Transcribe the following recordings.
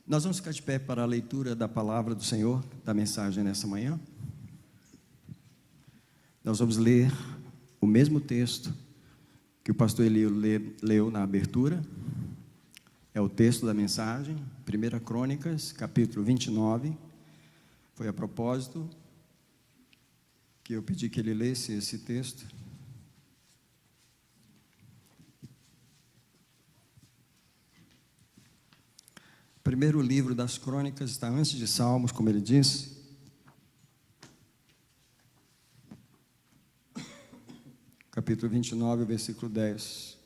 Nós vamos ficar de pé para a leitura da palavra do Senhor, da mensagem nessa manhã. Nós vamos ler o mesmo texto que o pastor Elio leu na abertura. É o texto da mensagem, 1 Crônicas, capítulo 29. Foi a propósito que eu pedi que ele lesse esse texto. O primeiro livro das Crônicas está antes de Salmos, como ele disse. Capítulo 29, versículo 10.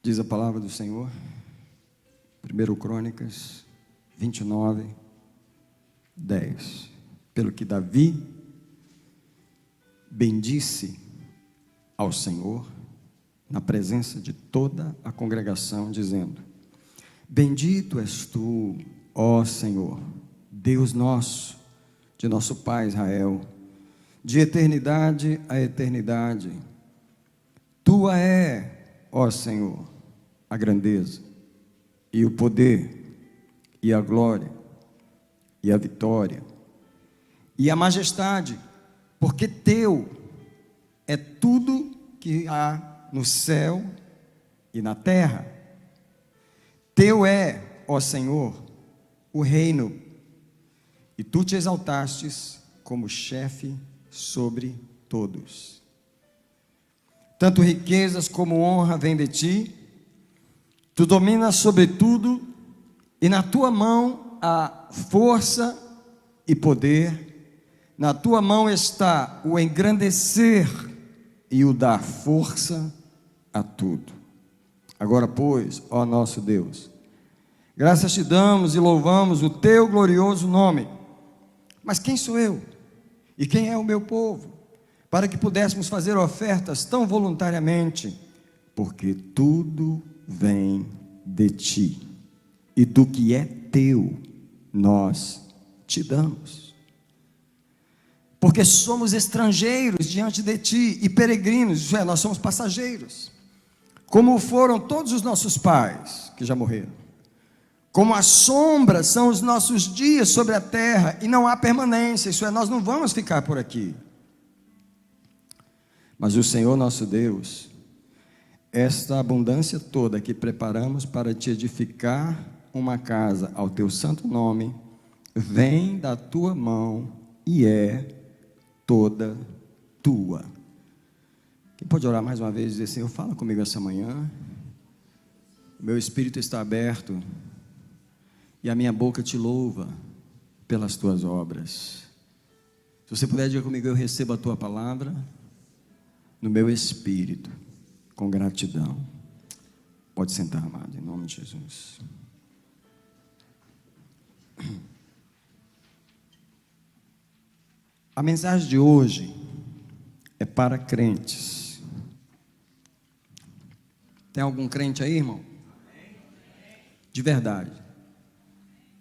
Diz a palavra do Senhor, 1 Crônicas 29, 10. Pelo que Davi bendisse ao Senhor na presença de toda a congregação, dizendo: Bendito és tu, ó Senhor, Deus nosso, de nosso Pai Israel, de eternidade a eternidade. Tua é, ó Senhor, a grandeza e o poder e a glória e a vitória e a majestade, porque teu é tudo que há no céu e na terra. Teu é, ó Senhor, o reino, e tu te exaltastes como chefe sobre todos. Tanto riquezas como honra vêm de ti, tu dominas sobre tudo, e na tua mão há força e poder, na tua mão está o engrandecer e o dar força a tudo. Agora, pois, ó nosso Deus, graças te damos e louvamos o teu glorioso nome. Mas quem sou eu? E quem é o meu povo? Para que pudéssemos fazer ofertas tão voluntariamente, porque tudo vem de ti, e do que é teu, nós te damos. Porque somos estrangeiros diante de ti e peregrinos, isso é, nós somos passageiros, como foram todos os nossos pais que já morreram. Como a sombra são os nossos dias sobre a terra, e não há permanência, isso é, nós não vamos ficar por aqui. Mas o Senhor nosso Deus, esta abundância toda que preparamos para te edificar uma casa ao teu santo nome, vem da tua mão e é toda tua. Quem pode orar mais uma vez e dizer: Senhor, fala comigo essa manhã, o meu espírito está aberto e a minha boca te louva pelas tuas obras. Se você puder dizer comigo: eu recebo a tua palavra no meu espírito, com gratidão. Pode sentar, amado, em nome de Jesus. A mensagem de hoje é para crentes. Tem algum crente aí, irmão? De verdade.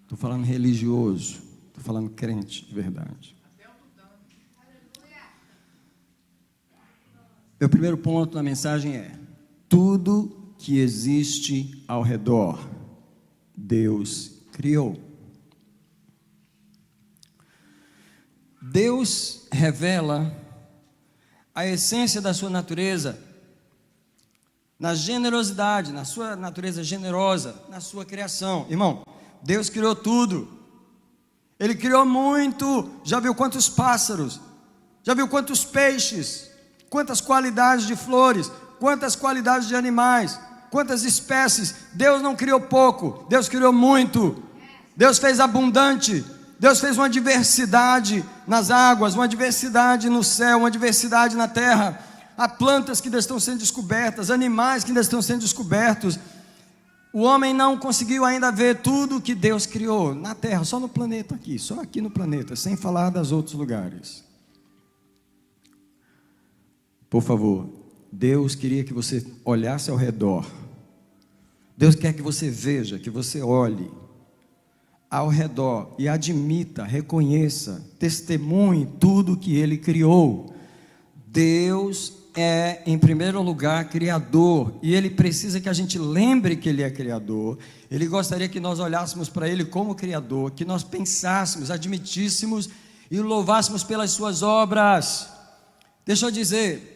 Estou falando religioso, estou falando crente de verdade. Meu primeiro ponto na mensagem é: tudo que existe ao redor, Deus criou. Deus revela a essência da sua natureza na generosidade, na sua natureza generosa, na sua criação. Irmão, Deus criou tudo. Ele criou muito. Já viu quantos pássaros? Já viu quantos peixes? Quantas qualidades de flores? Quantas qualidades de animais? Quantas espécies? Deus não criou pouco, Deus criou muito. Deus fez abundante. Deus fez uma diversidade nas águas, uma diversidade no céu, uma diversidade na terra. Há plantas que ainda estão sendo descobertas, animais que ainda estão sendo descobertos. O homem não conseguiu ainda ver tudo que Deus criou na terra, só no planeta aqui, só aqui no planeta, sem falar dos outros lugares. Por favor, Deus queria que você olhasse ao redor. Deus quer que você veja, que você olhe ao redor e admita, reconheça, testemunhe tudo que Ele criou. Deus é, em primeiro lugar, Criador, e Ele precisa que a gente lembre que Ele é Criador. Ele gostaria que nós olhássemos para Ele como Criador, que nós pensássemos, admitíssemos e o louvássemos pelas Suas obras. Deixa eu dizer,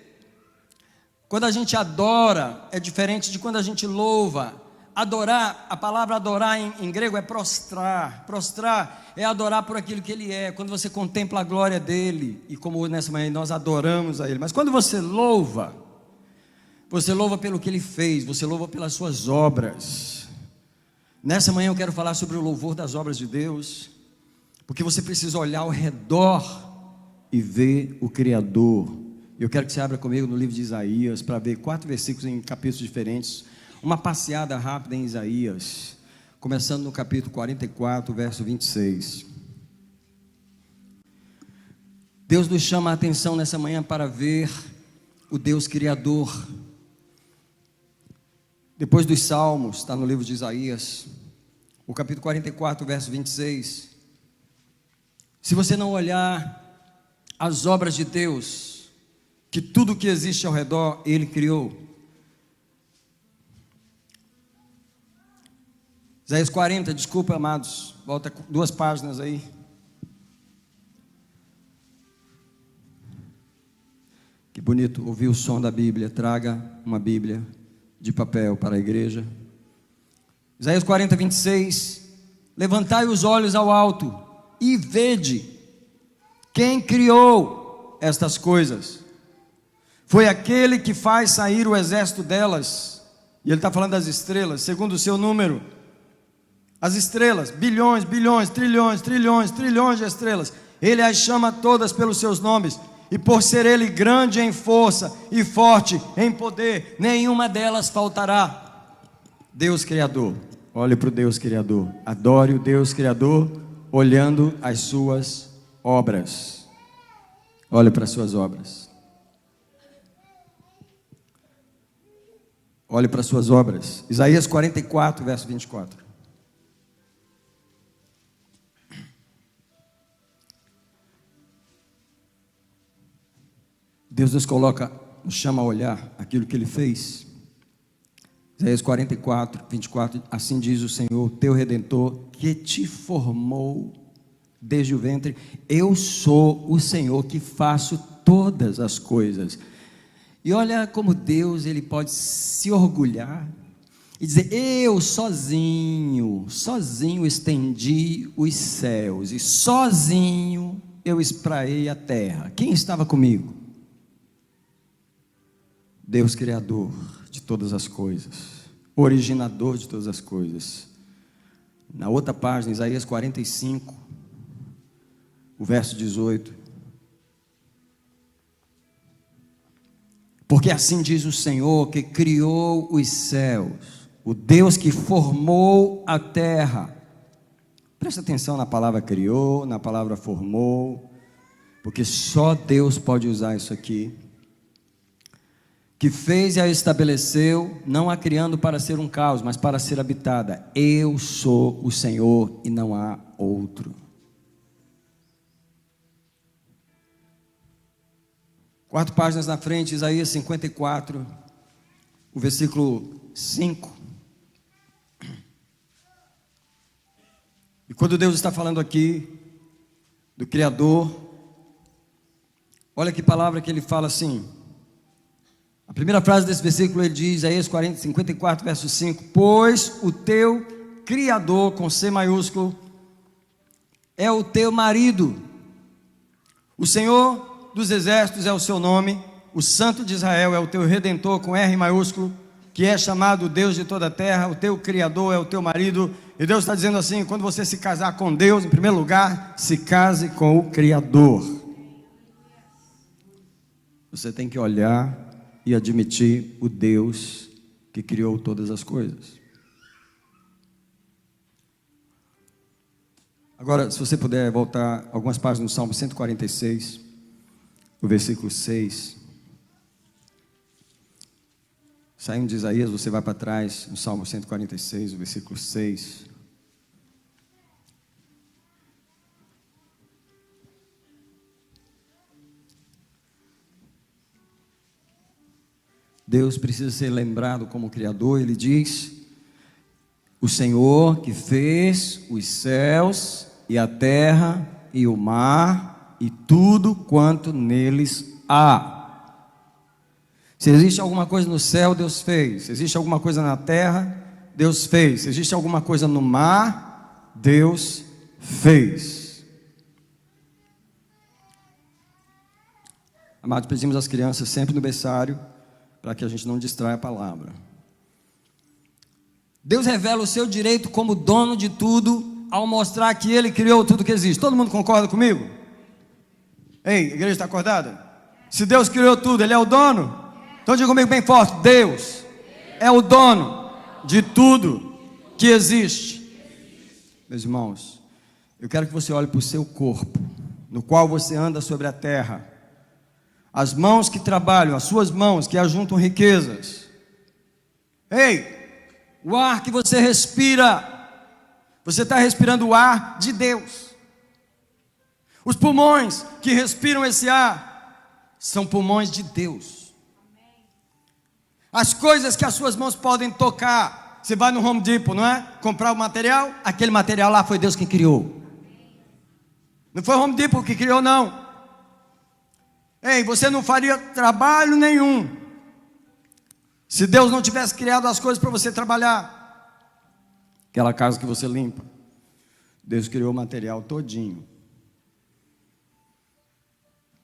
quando a gente adora, é diferente de quando a gente louva. Adorar, a palavra adorar em grego é prostrar. Prostrar é adorar por aquilo que Ele é. Quando você contempla a glória dEle, e como nessa manhã nós adoramos a Ele. Mas quando você louva pelo que Ele fez, você louva pelas suas obras. Nessa manhã eu quero falar sobre o louvor das obras de Deus, porque você precisa olhar ao redor e ver o Criador. Eu quero que você abra comigo no livro de Isaías, para ver 4 versículos em capítulos diferentes. Uma passeada rápida em Isaías, começando no capítulo 44, verso 26. Deus nos chama a atenção nessa manhã para ver o Deus Criador. Depois dos Salmos, está no livro de Isaías, o capítulo 44, verso 26. Se você não olhar as obras de Deus, que tudo que existe ao redor, Ele criou. Isaías 40, desculpa, amados, volta 2 páginas aí. Que bonito ouvir o som da Bíblia. Traga uma Bíblia de papel para a igreja. Isaías 40, 26. Levantai os olhos ao alto e vede quem criou estas coisas. Foi aquele que faz sair o exército delas. E ele está falando das estrelas, segundo o seu número. As estrelas, bilhões, bilhões, trilhões, trilhões, trilhões de estrelas. Ele as chama todas pelos seus nomes. E por ser Ele grande em força e forte em poder, nenhuma delas faltará. Deus Criador. Olhe para o Deus Criador. Adore o Deus Criador, olhando as suas obras. Olhe para as suas obras. Olhe para as suas obras. Isaías 44, verso 24. Deus nos chama a olhar aquilo que Ele fez. Isaías 44, 24, assim diz o Senhor, teu Redentor, que te formou desde o ventre. Eu sou o Senhor que faço todas as coisas. E olha como Deus, Ele pode se orgulhar e dizer, eu sozinho estendi os céus, e sozinho eu espraiei a terra. Quem estava comigo? Deus Criador de todas as coisas, originador de todas as coisas. Na outra página, Isaías 45, o verso 18. Porque assim diz o Senhor que criou os céus, o Deus que formou a terra. Presta atenção na palavra criou, na palavra formou, porque só Deus pode usar isso aqui. Que fez e a estabeleceu, não a criando para ser um caos, mas para ser habitada. Eu sou o Senhor e não há outro. 4 páginas na frente, Isaías 54, o versículo 5. E quando Deus está falando aqui do Criador, olha que palavra que Ele fala assim. A primeira frase desse versículo ele diz, Isaías 54, verso 5, pois o teu Criador, com C maiúsculo, é o teu marido. O Senhor dos exércitos é o seu nome, o Santo de Israel é o teu Redentor, com R maiúsculo, que é chamado Deus de toda a terra, o teu Criador é o teu marido. E Deus está dizendo assim, quando você se casar com Deus, em primeiro lugar, se case com o Criador. Você tem que olhar e admitir o Deus que criou todas as coisas. Agora, se você puder voltar algumas páginas no Salmo 146, o versículo 6. Saindo de Isaías, você vai para trás, no Salmo 146, o versículo 6. Deus precisa ser lembrado como Criador. Ele diz: o Senhor que fez os céus e a terra e o mar e tudo quanto neles há. Se existe alguma coisa no céu, Deus fez. Se existe alguma coisa na terra, Deus fez. Se existe alguma coisa no mar, Deus fez. Amados, pedimos às crianças sempre no berçário, para que a gente não distraia a palavra. Deus revela o seu direito como dono de tudo, ao mostrar que Ele criou tudo que existe. Todo mundo concorda comigo? Ei, a igreja está acordada? Se Deus criou tudo, Ele é o dono? Então diga comigo bem forte: Deus é o dono de tudo que existe. Meus irmãos, eu quero que você olhe para o seu corpo, no qual você anda sobre a terra. As mãos que trabalham, as suas mãos que ajuntam riquezas. Ei, o ar que você respira, você está respirando o ar de Deus. Os pulmões que respiram esse ar são pulmões de Deus. As coisas que as suas mãos podem tocar, você vai no Home Depot, não é? Comprar o material, aquele material lá foi Deus quem criou. Não foi o Home Depot que criou, não. Ei, você não faria trabalho nenhum se Deus não tivesse criado as coisas para você trabalhar. Aquela casa que você limpa, Deus criou o material todinho.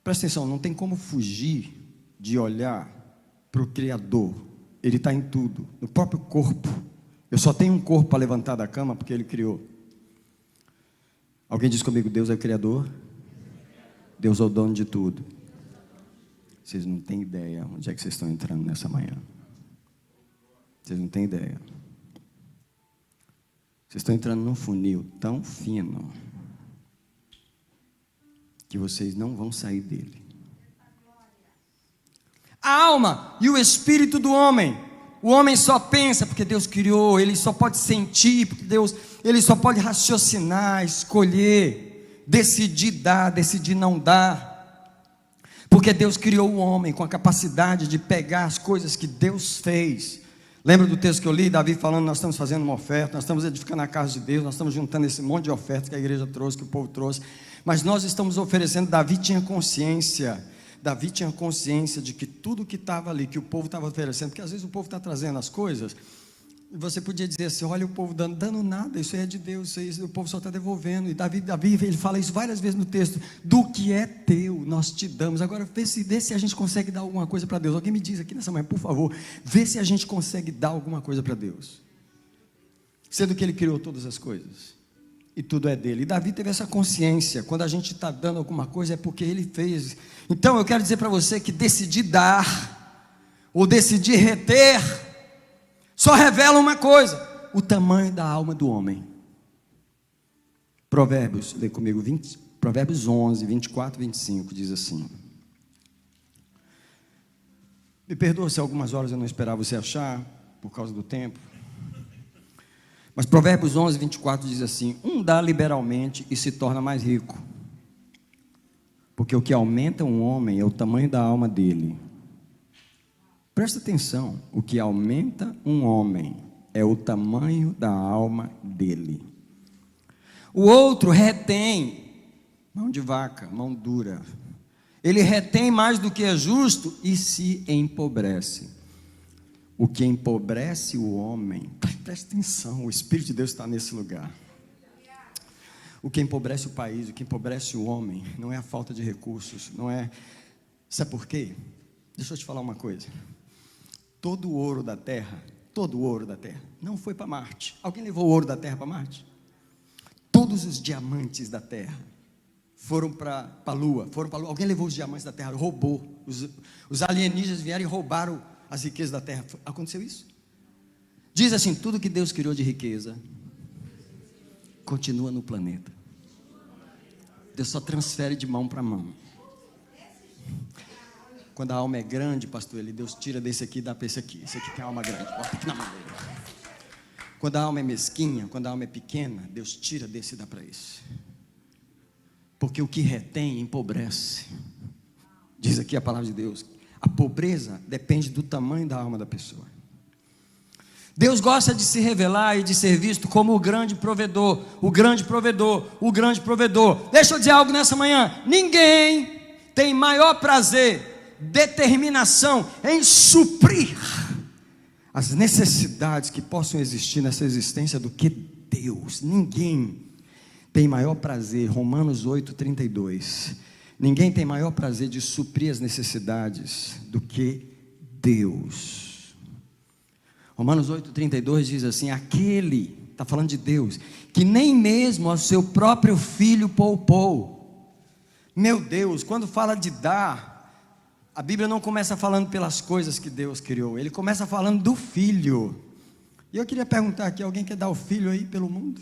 Presta atenção, não tem como fugir de olhar para o Criador. Ele está em tudo, no próprio corpo. Eu só tenho um corpo para levantar da cama porque Ele criou. Alguém diz comigo: Deus é o Criador, Deus é o dono de tudo. Vocês não têm ideia onde é que vocês estão entrando nessa manhã. Vocês não têm ideia. Vocês estão entrando num funil tão fino que vocês não vão sair dele. A alma e o espírito do homem. O homem só pensa porque Deus criou. Ele só pode sentir porque Deus. Ele só pode raciocinar, escolher, decidir dar, decidir não dar. Porque Deus criou o homem com a capacidade de pegar as coisas que Deus fez. Lembra do texto que eu li, Davi falando: nós estamos fazendo uma oferta, nós estamos edificando a casa de Deus, nós estamos juntando esse monte de ofertas que a igreja trouxe, que o povo trouxe, mas nós estamos oferecendo. Davi tinha consciência de que tudo que estava ali, que o povo estava oferecendo, porque às vezes o povo está trazendo as coisas, e você podia dizer assim: olha o povo dando nada, isso aí é de Deus, isso aí, o povo só está devolvendo. E Davi ele fala isso várias vezes no texto: do que é teu, nós te damos. Agora vê se a gente consegue dar alguma coisa para Deus. Alguém me diz aqui nessa manhã, por favor, vê se a gente consegue dar alguma coisa para Deus, sendo que Ele criou todas as coisas, e tudo é dele. E Davi teve essa consciência: quando a gente está dando alguma coisa é porque Ele fez. Então eu quero dizer para você que decidir dar, ou decidir reter, só revela uma coisa: o tamanho da alma do homem. Provérbios, lê comigo, Provérbios 11, 24 e 25, diz assim. Me perdoa se algumas horas eu não esperava você achar, por causa do tempo. Mas Provérbios 11, 24 diz assim: um dá liberalmente e se torna mais rico, porque o que aumenta um homem é o tamanho da alma dele. Presta atenção: o que aumenta um homem é o tamanho da alma dele. O outro retém, mão de vaca, mão dura. Ele retém mais do que é justo e se empobrece. O que empobrece o homem, presta atenção, o Espírito de Deus está nesse lugar. O que empobrece o país, o que empobrece o homem, não é a falta de recursos, não é. Sabe por quê? Deixa eu te falar uma coisa. Todo o ouro da terra não foi para Marte. Alguém levou o ouro da terra para Marte? Todos os diamantes da terra foram para a Lua. Alguém levou os diamantes da terra, roubou. Os alienígenas vieram e roubaram as riquezas da terra. Aconteceu isso? Diz assim: tudo que Deus criou de riqueza continua no planeta. Deus só transfere de mão para mão. Quando a alma é grande, pastor, Deus tira desse aqui e dá para esse aqui. Esse aqui tem alma grande, bota aqui na mão dele. Quando a alma é mesquinha, quando a alma é pequena, Deus tira desse e dá para esse. Porque o que retém empobrece. Diz aqui a palavra de Deus: A pobreza depende do tamanho da alma da pessoa. Deus gosta de se revelar e de ser visto como o grande provedor, o grande provedor, o grande provedor. Deixa eu dizer algo nessa manhã: ninguém tem maior prazer, determinação em suprir as necessidades que possam existir nessa existência do que Deus. Ninguém tem maior prazer, Romanos 8:32, ninguém tem maior prazer de suprir as necessidades do que Deus. Romanos 8:32 diz assim: aquele, está falando de Deus, que nem mesmo ao seu próprio filho poupou. Meu Deus, quando fala de dar, a Bíblia não começa falando pelas coisas que Deus criou, ele começa falando do filho. E eu queria perguntar aqui: alguém quer dar o filho aí pelo mundo?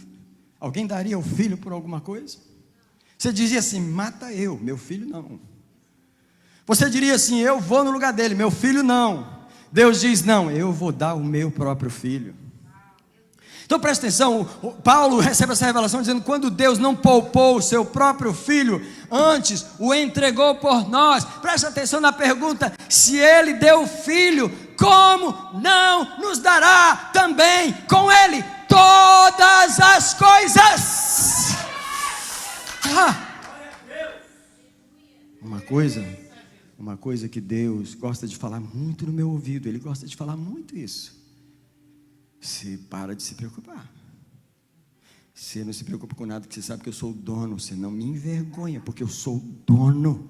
Alguém daria o filho por alguma coisa? Você dizia assim: mata eu, meu filho não. Você diria assim: eu vou no lugar dele, meu filho não. Deus diz: não, eu vou dar o meu próprio filho. Então presta atenção, Paulo recebe essa revelação dizendo: quando Deus não poupou o seu próprio filho, antes o entregou por nós. Presta atenção na pergunta: se ele deu o filho, como não nos dará também com ele todas as coisas? Uma coisa que Deus gosta de falar muito no meu ouvido, Ele gosta de falar muito isso: você para de se preocupar. Você não se preocupa com nada, porque você sabe que eu sou o dono. Você não me envergonha, porque eu sou o dono.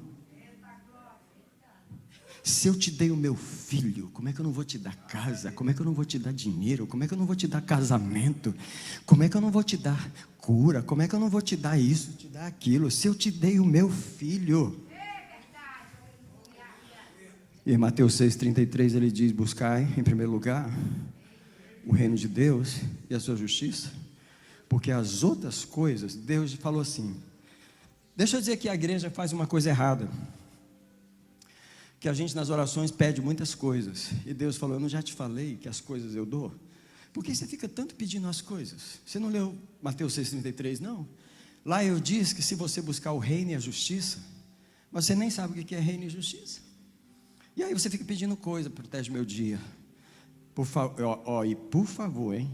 Se eu te dei o meu filho, como é que eu não vou te dar casa? Como é que eu não vou te dar dinheiro? Como é que eu não vou te dar casamento? Como é que eu não vou te dar cura? Como é que eu não vou te dar isso, te dar aquilo? Se eu te dei o meu filho. E em Mateus 6,33 ele diz: buscai em primeiro lugar o reino de Deus e a sua justiça, porque as outras coisas, Deus falou assim. Deixa eu dizer que a igreja faz uma coisa errada, que a gente nas orações pede muitas coisas, e Deus falou: eu não já te falei que as coisas eu dou? Por que você fica tanto pedindo as coisas? Você não leu Mateus 6,33 não? Lá eu disse que se você buscar o reino e a justiça, você nem sabe o que é reino e justiça. E aí você fica pedindo coisa: protege meu dia, por favor, e por favor, hein,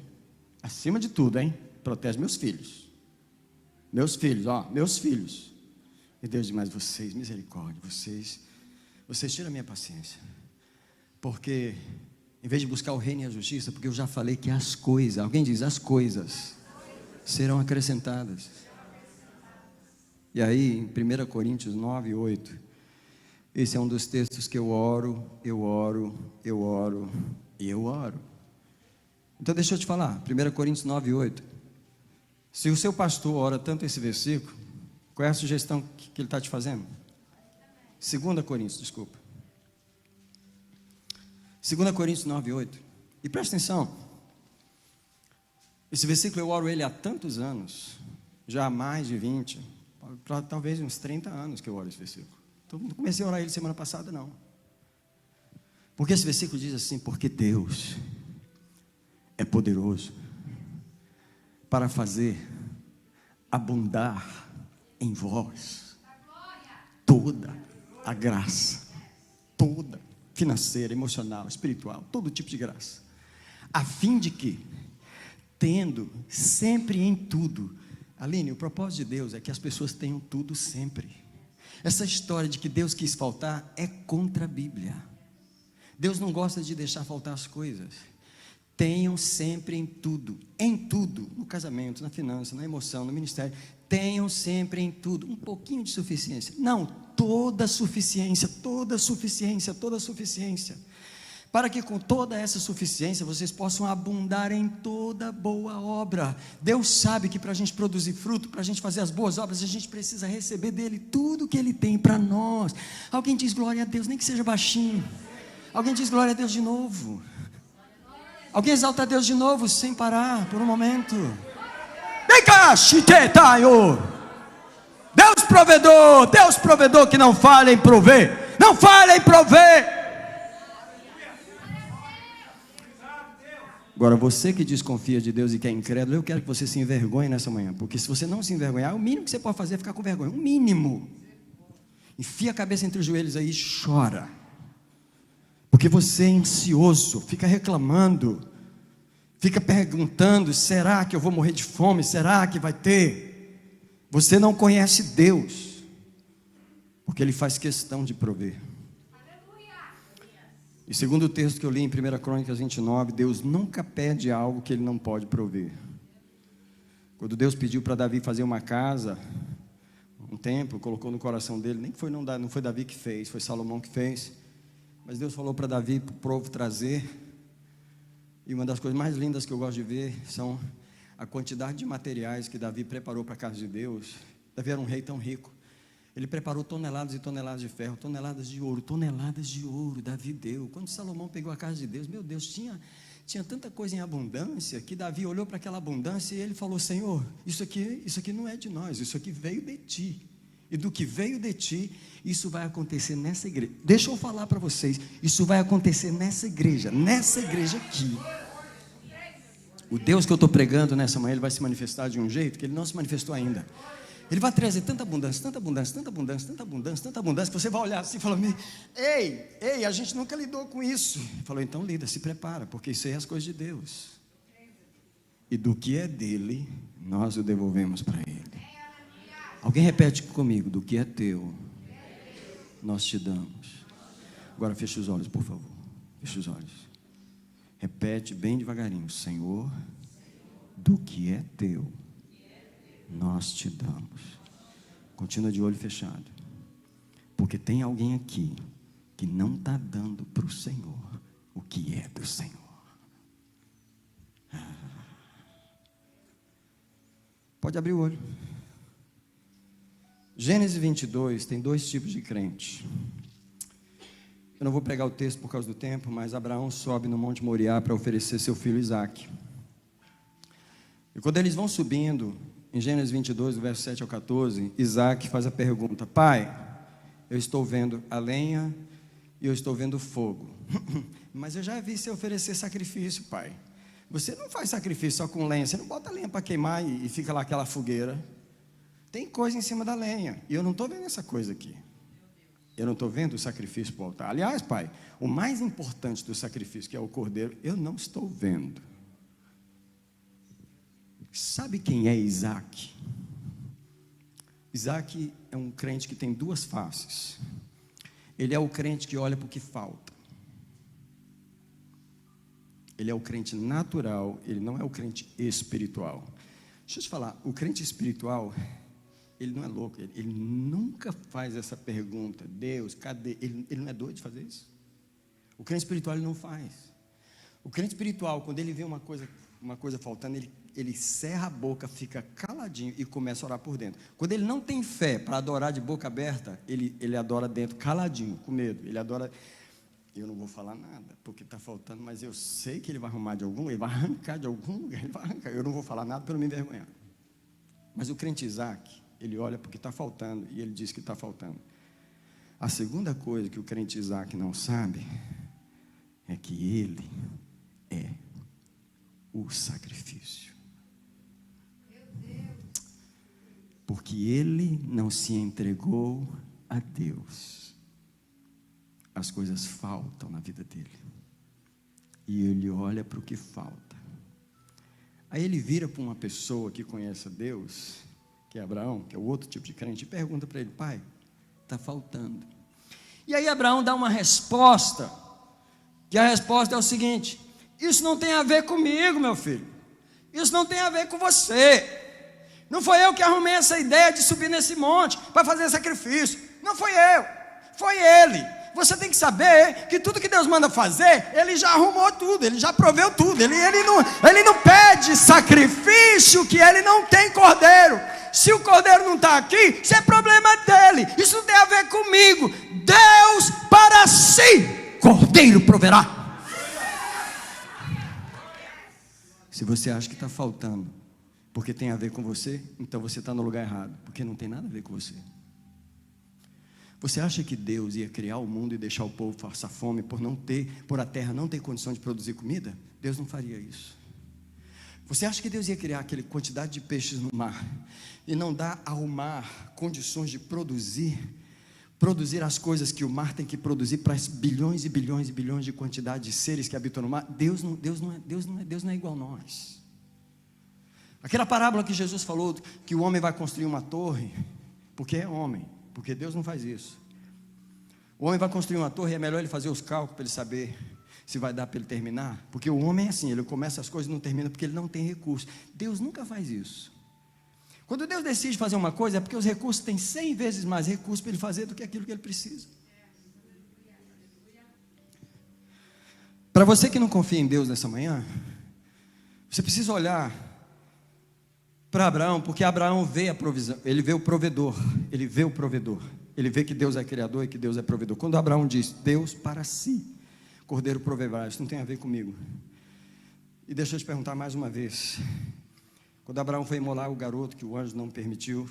acima de tudo, hein, protege meus filhos, meus filhos. E Deus diz: mas vocês, misericórdia, vocês tiram a minha paciência, porque em vez de buscar o reino e a justiça, porque eu já falei que as coisas, alguém diz, as coisas serão acrescentadas. E aí em 1 Coríntios 9:8, esse é um dos textos que eu oro. Então deixa eu te falar, 1 Coríntios 9:8. Se o seu pastor ora tanto esse versículo, qual é a sugestão que ele está te fazendo? 2 Coríntios, desculpa. 2 Coríntios 9:8. E presta atenção, esse versículo eu oro ele há tantos anos, já há mais de 20, talvez uns 30 anos que eu oro esse versículo. Então, não comecei a orar ele semana passada, não. Porque esse versículo diz assim: porque Deus é poderoso para fazer abundar em vós toda a graça, toda, financeira, emocional, espiritual, todo tipo de graça, a fim de que, tendo sempre em tudo. Aline, o propósito de Deus é que as pessoas tenham tudo sempre. Essa história de que Deus quis faltar é contra a Bíblia. Deus não gosta de deixar faltar as coisas. Tenham sempre em tudo, no casamento, na finança, na emoção, no ministério, tenham sempre em tudo um pouquinho de suficiência. Não, toda suficiência, para que com toda essa suficiência vocês possam abundar em toda boa obra. Deus sabe que para a gente produzir fruto, para a gente fazer as boas obras, a gente precisa receber dele tudo que ele tem para nós. Alguém diz glória a Deus, nem que seja baixinho. Alguém diz glória a Deus de novo. Alguém exalta a Deus de novo, sem parar, por um momento. Vem cá, chitetaio. Deus provedor que não falha em prover. Não falha em prover. Agora, você que desconfia de Deus e que é incrédulo, eu quero que você se envergonhe nessa manhã, porque se você não se envergonhar, o mínimo que você pode fazer é ficar com vergonha, o mínimo. Enfia a cabeça entre os joelhos aí e chora. Porque você é ansioso, fica reclamando, fica perguntando: será que eu vou morrer de fome? Será que vai ter? Você não conhece Deus, porque Ele faz questão de prover. E segundo o texto que eu li em 1 Crônicas 29, Deus nunca pede algo que Ele não pode prover. Quando Deus pediu para Davi fazer uma casa, um templo, colocou no coração dele, nem foi, não foi Davi que fez, foi Salomão que fez, mas Deus falou para Davi, para o povo trazer, e uma das coisas mais lindas que eu gosto de ver, são a quantidade de materiais que Davi preparou para a casa de Deus. Davi era um rei tão rico, ele preparou toneladas e toneladas de ferro, toneladas de ouro, Davi deu. Quando Salomão pegou a casa de Deus, meu Deus, tinha tanta coisa em abundância, que Davi olhou para aquela abundância e ele falou: Senhor, isso aqui não é de nós, isso aqui veio de ti, e do que veio de ti, isso vai acontecer nessa igreja. Deixa eu falar para vocês, isso vai acontecer nessa igreja aqui. O Deus que eu estou pregando nessa manhã, Ele vai se manifestar de um jeito que Ele não se manifestou ainda. Ele vai trazer tanta abundância, tanta abundância, tanta abundância, tanta abundância, tanta abundância, que você vai olhar assim e falar: ei, a gente nunca lidou com isso. Ele falou: então lida, se prepara, porque isso aí é as coisas de Deus. E do que é dele, nós o devolvemos para Ele. Alguém repete comigo: do que é teu, nós te damos. Agora feche os olhos, por favor. Feche os olhos. Repete bem devagarinho: Senhor, do que é teu, nós te damos. Continua de olho fechado, porque tem alguém aqui que não está dando para o Senhor o que é do Senhor. Pode abrir o olho. Gênesis 22 tem dois tipos de crente. Eu não vou pregar o texto por causa do tempo, mas Abraão sobe no Monte Moriá para oferecer seu filho Isaque. E quando eles vão subindo, em Gênesis 22, do verso 7 ao 14, Isaque faz a pergunta: Pai, eu estou vendo a lenha e eu estou vendo o fogo, mas eu já vi você oferecer sacrifício, pai. Você não faz sacrifício só com lenha, você não bota lenha para queimar e fica lá aquela fogueira. Tem coisa em cima da lenha, e eu não estou vendo essa coisa aqui. Eu não estou vendo o sacrifício para o altar. Aliás, pai, o mais importante do sacrifício, que é o cordeiro, eu não estou vendo. Sabe quem é Isaque? Isaque é um crente que tem duas faces. Ele é o crente que olha para o que falta. Ele é o crente natural, ele não é o crente espiritual. Deixa eu te falar, o crente espiritual, ele não é louco, ele nunca faz essa pergunta: Deus, cadê? Ele não é doido de fazer isso. O crente espiritual ele não faz. O crente espiritual, quando ele vê uma coisa faltando, ele cerra a boca, fica caladinho e começa a orar por dentro. Quando ele não tem fé para adorar de boca aberta, ele adora dentro, caladinho, com medo. Ele adora: eu não vou falar nada, porque está faltando, mas eu sei que ele vai arrumar de algum, ele vai arrancar de algum lugar, ele vai arrancar. Eu não vou falar nada para não me envergonhar. Mas o crente Isaque, ele olha para o que está faltando e ele diz que está faltando. A segunda coisa que o crente Isaque não sabe é que ele é o sacrifício. Porque ele não se entregou a Deus, as coisas faltam na vida dele, e ele olha para o que falta. Aí ele vira para uma pessoa que conhece a Deus, que é Abraão, que é o outro tipo de crente, e pergunta para ele: pai, está faltando. E aí Abraão dá uma resposta, que a resposta é o seguinte: isso não tem a ver comigo, meu filho, isso não tem a ver com você. Não foi eu que arrumei essa ideia de subir nesse monte para fazer sacrifício. Não foi eu, foi ele. Você tem que saber que tudo que Deus manda fazer, Ele já arrumou tudo, Ele já proveu tudo. Ele não pede sacrifício que Ele não tem cordeiro. Se o cordeiro não está aqui, isso é problema dele, isso não tem a ver comigo. Deus para si, cordeiro proverá. Se você acha que está faltando porque tem a ver com você, então você está no lugar errado, porque não tem nada a ver com você. Você acha que Deus ia criar o mundo e deixar o povo passar fome por a terra não ter condição de produzir comida? Deus não faria isso. Você acha que Deus ia criar aquela quantidade de peixes no mar e não dar ao mar condições de produzir produzir as coisas que o mar tem que produzir para as bilhões e bilhões e bilhões de quantidade de seres que habitam no mar. Deus não é igual a nós. Aquela parábola que Jesus falou, que o homem vai construir uma torre, porque é homem, porque Deus não faz isso. O homem vai construir uma torre e é melhor ele fazer os cálculos para ele saber se vai dar para ele terminar, porque o homem é assim, ele começa as coisas e não termina porque ele não tem recurso. Deus nunca faz isso. Quando Deus decide fazer uma coisa, é porque os recursos têm 100 vezes mais recursos para ele fazer do que aquilo que ele precisa. Para você que não confia em Deus nessa manhã, você precisa olhar para Abraão, porque Abraão vê a provisão, ele vê o provedor, ele vê que Deus é criador e que Deus é provedor. Quando Abraão diz, Deus para si, cordeiro proverá, isso não tem a ver comigo. E deixa eu te perguntar mais uma vez, quando Abraão foi imolar o garoto que o anjo não permitiu,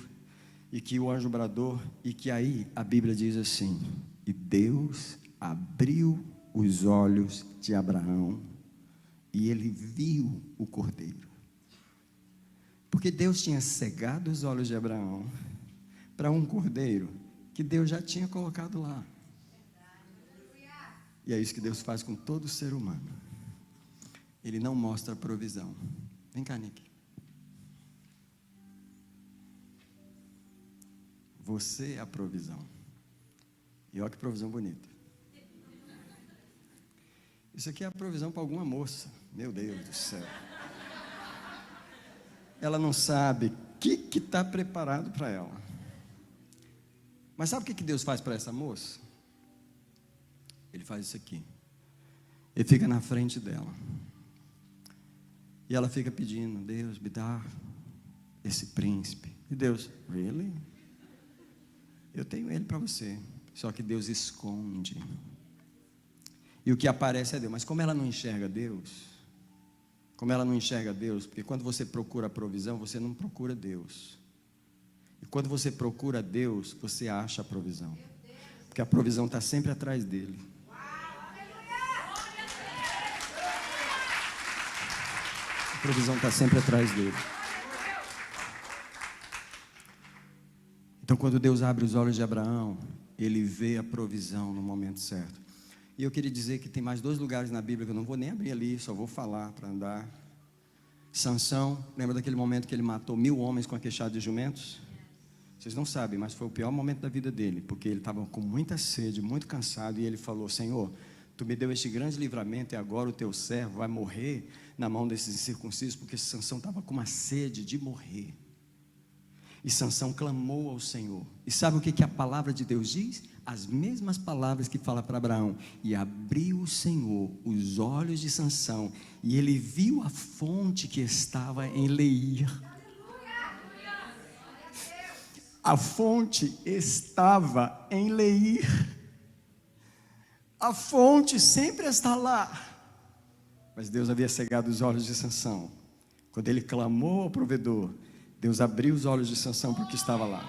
e que o anjo bradou, e que aí a Bíblia diz assim, e Deus abriu os olhos de Abraão, e ele viu o cordeiro. Porque Deus tinha cegado os olhos de Abraão para um cordeiro que Deus já tinha colocado lá. E é isso que Deus faz com todo ser humano. Ele não mostra a provisão. Vem cá, Nick. Você é a provisão. E olha que provisão bonita. Isso aqui é a provisão para alguma moça. Meu Deus do céu. Ela não sabe o que está preparado para ela. Mas sabe o que Deus faz para essa moça? Ele faz isso aqui. Ele fica na frente dela. E ela fica pedindo, Deus, me dá esse príncipe. E Deus, really? Eu tenho ele para você. Só que Deus esconde. E o que aparece é Deus. Mas como ela não enxerga Deus, porque quando você procura a provisão, você não procura Deus. E quando você procura Deus, você acha a provisão. Porque a provisão está sempre atrás dele. A provisão está sempre atrás dele. Então, quando Deus abre os olhos de Abraão, ele vê a provisão no momento certo. E eu queria dizer que tem mais 2 lugares na Bíblia que eu não vou nem abrir ali, só vou falar para andar. Sansão, lembra daquele momento que ele matou 1000 homens com a queixada de jumentos? Vocês não sabem, mas foi o pior momento da vida dele, porque ele estava com muita sede, muito cansado, e ele falou, Senhor, Tu me deu este grande livramento, e agora o Teu servo vai morrer na mão desses incircuncisos, porque Sansão estava com uma sede de morrer. E Sansão clamou ao Senhor. E sabe o que a palavra de Deus diz? As mesmas palavras que fala para Abraão. E abriu o Senhor os olhos de Sansão, e ele viu a fonte que estava em Leir. A fonte estava em Leir. A fonte sempre está lá. Mas Deus havia cegado os olhos de Sansão. Quando ele clamou ao provedor, Deus abriu os olhos de Sansão para o que estava lá.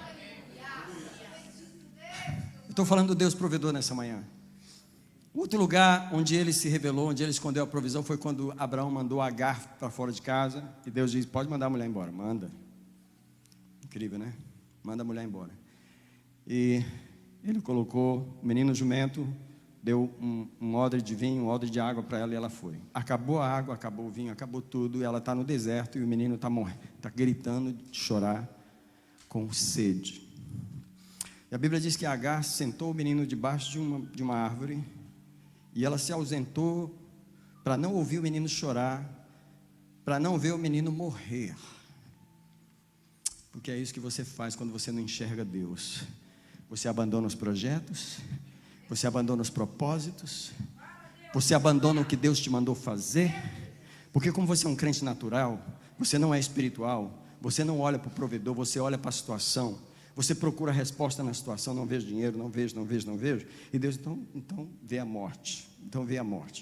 Eu estou falando do Deus provedor nessa manhã. O outro lugar onde ele se revelou, onde ele escondeu a provisão, foi quando Abraão mandou Agar para fora de casa. E Deus diz, pode mandar a mulher embora. Manda. Incrível, né? Manda a mulher embora. E ele colocou o menino jumento, deu um odre de vinho, um odre de água para ela, e ela foi. Acabou a água, acabou o vinho, acabou tudo, e ela está no deserto, e o menino está morrendo, está gritando de chorar com sede. E a Bíblia diz que Agar sentou o menino debaixo de uma árvore, e ela se ausentou para não ouvir o menino chorar, para não ver o menino morrer. Porque é isso que você faz quando você não enxerga Deus. Você abandona os projetos, você abandona os propósitos, você abandona o que Deus te mandou fazer. Porque como você é um crente natural, você não é espiritual, você não olha para o provedor, você olha para a situação, você procura a resposta na situação, não vejo dinheiro, não vejo, e Deus, então vê a morte,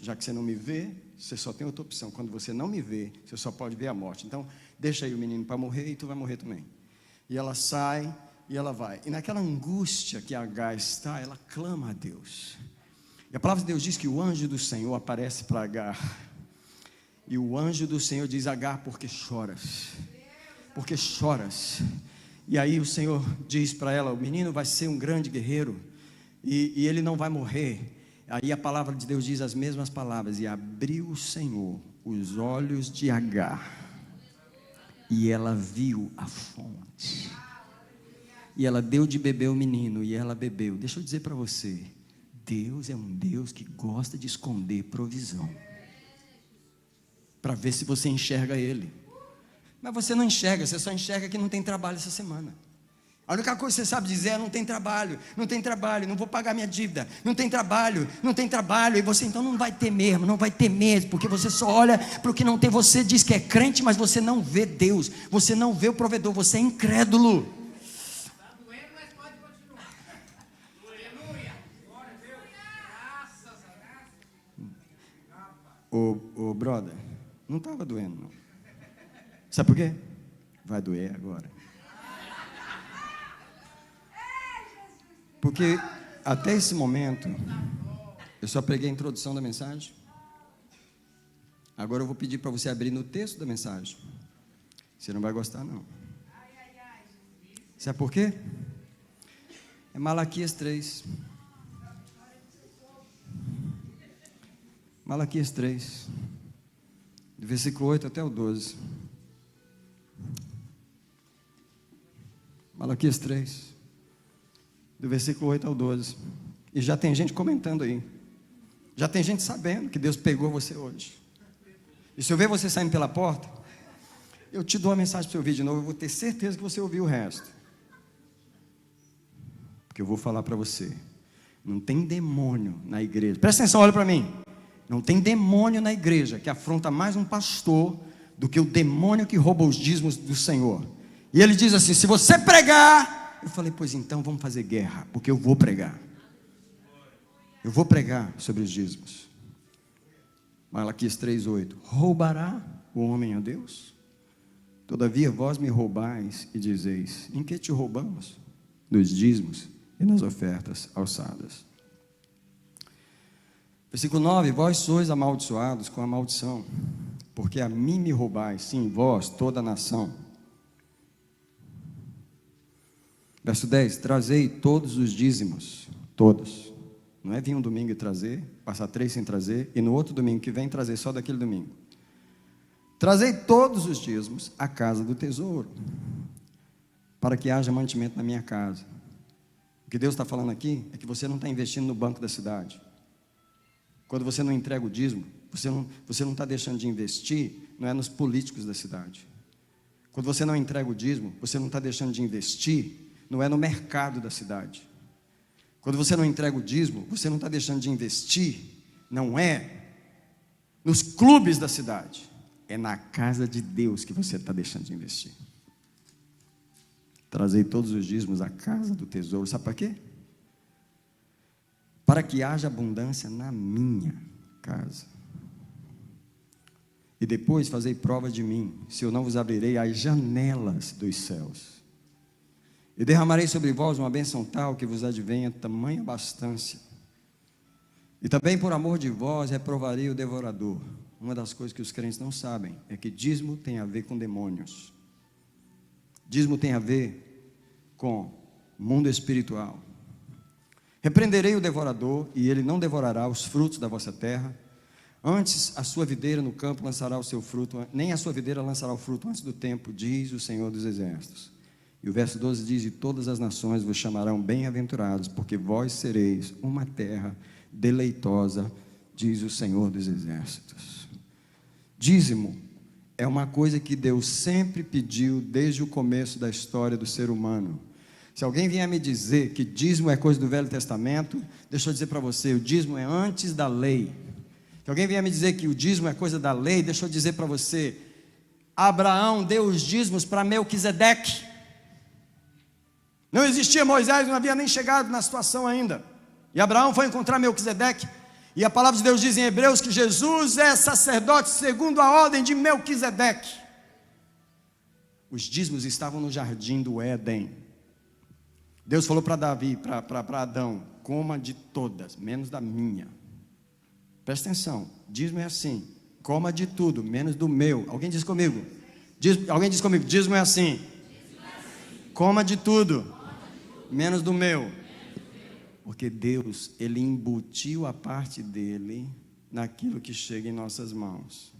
já que você não me vê, você só tem outra opção, quando você não me vê, você só pode ver a morte, então deixa aí o menino para morrer, e tu vai morrer também. E ela sai, e ela vai, e naquela angústia que Agar está, ela clama a Deus, e a palavra de Deus diz que o anjo do Senhor aparece para Agar, e o anjo do Senhor diz, Agar, porque choras, e aí o Senhor diz para ela, o menino vai ser um grande guerreiro, e ele não vai morrer. Aí a palavra de Deus diz as mesmas palavras: e abriu o Senhor os olhos de Agar, e ela viu a fonte, e ela deu de beber ao menino, e ela bebeu. Deixa eu dizer para você, Deus é um Deus que gosta de esconder provisão, para ver se você enxerga Ele. Mas você não enxerga, você só enxerga que não tem trabalho essa semana. A única coisa que você sabe dizer é: não tem trabalho, não tem trabalho, não vou pagar minha dívida, não tem trabalho, não tem trabalho. E você então não vai ter mesmo, não vai ter mesmo, porque você só olha para o que não tem. Você diz que é crente, mas você não vê Deus, você não vê o provedor, você é incrédulo. Está doendo, mas pode continuar. Aleluia. Glória a Deus. Graças a Deus. Ô brother, não estava doendo não. Sabe por quê? Vai doer agora. Porque até esse momento eu só preguei a introdução da mensagem. Agora eu vou pedir para você abrir no texto da mensagem. Você não vai gostar não. Sabe por quê? É Malaquias 3. Malaquias 3, do versículo 8 até o 12. Malaquias 3, do versículo 8 ao 12. E já tem gente comentando aí. Já tem gente sabendo que Deus pegou você hoje. E se eu ver você saindo pela porta, eu te dou a mensagem para você ouvir de novo. Eu vou ter certeza que você ouviu o resto. Porque eu vou falar para você: não tem demônio na igreja. Presta atenção, olha para mim. Não tem demônio na igreja que afronta mais um pastor do que o demônio que rouba os dízimos do Senhor. E ele diz assim: se você pregar... Eu falei: pois então vamos fazer guerra, porque eu vou pregar. Eu vou pregar sobre os dízimos. Malaquias 3:8. Roubará o homem a Deus? Todavia vós me roubais e dizeis: em que te roubamos? Nos dízimos e nas ofertas alçadas. Versículo 9: vós sois amaldiçoados com a maldição, porque a mim me roubais, sim, vós, toda a nação. Verso 10: trazei todos os dízimos, todos. Não é vir um domingo e trazer, passar 3 sem trazer, e no outro domingo que vem trazer só daquele domingo. Trazei todos os dízimos à casa do tesouro, para que haja mantimento na minha casa. O que Deus está falando aqui é que você não está investindo no banco da cidade. Quando você não entrega o dízimo, você não está deixando de investir, não é nos políticos da cidade. Quando você não entrega o dízimo, você não está deixando de investir, não é no mercado da cidade. Quando você não entrega o dízimo, você não está deixando de investir, não é nos clubes da cidade, é na casa de Deus que você está deixando de investir. Trazei todos os dízimos à casa do tesouro, sabe para quê? Para que haja abundância na minha casa. E depois fazei prova de mim, se eu não vos abrirei as janelas dos céus, e derramarei sobre vós uma bênção tal, que vos advenha tamanha abastança. E também por amor de vós reprovarei o devorador. Uma das coisas que os crentes não sabem é que dízimo tem a ver com demônios. Dízimo tem a ver com mundo espiritual. Repreenderei o devorador, e ele não devorará os frutos da vossa terra. Antes a sua videira no campo lançará o seu fruto, nem a sua videira lançará o fruto antes do tempo, diz o Senhor dos Exércitos. E o verso 12 diz: e todas as nações vos chamarão bem-aventurados, porque vós sereis uma terra deleitosa, diz o Senhor dos Exércitos. Dízimo é uma coisa que Deus sempre pediu desde o começo da história do ser humano. Se alguém vier me dizer que dízimo é coisa do Velho Testamento, deixa eu dizer para você: o dízimo é antes da lei. Se alguém vier me dizer que o dízimo é coisa da lei, deixa eu dizer para você: Abraão deu os dízimos para Melquisedeque. Não existia Moisés, não havia nem chegado na situação ainda. E Abraão foi encontrar Melquisedeque. E a palavra de Deus diz em Hebreus que Jesus é sacerdote segundo a ordem de Melquisedeque. Os dízimos estavam no jardim do Éden. Deus falou para Davi, para Adão: coma de todas, menos da minha. Presta atenção, dízimo é assim: coma de tudo, menos do meu. Alguém diz comigo? Alguém diz comigo: dízimo é assim: coma de tudo, menos do meu. Porque Deus, Ele embutiu a parte dEle naquilo que chega em nossas mãos.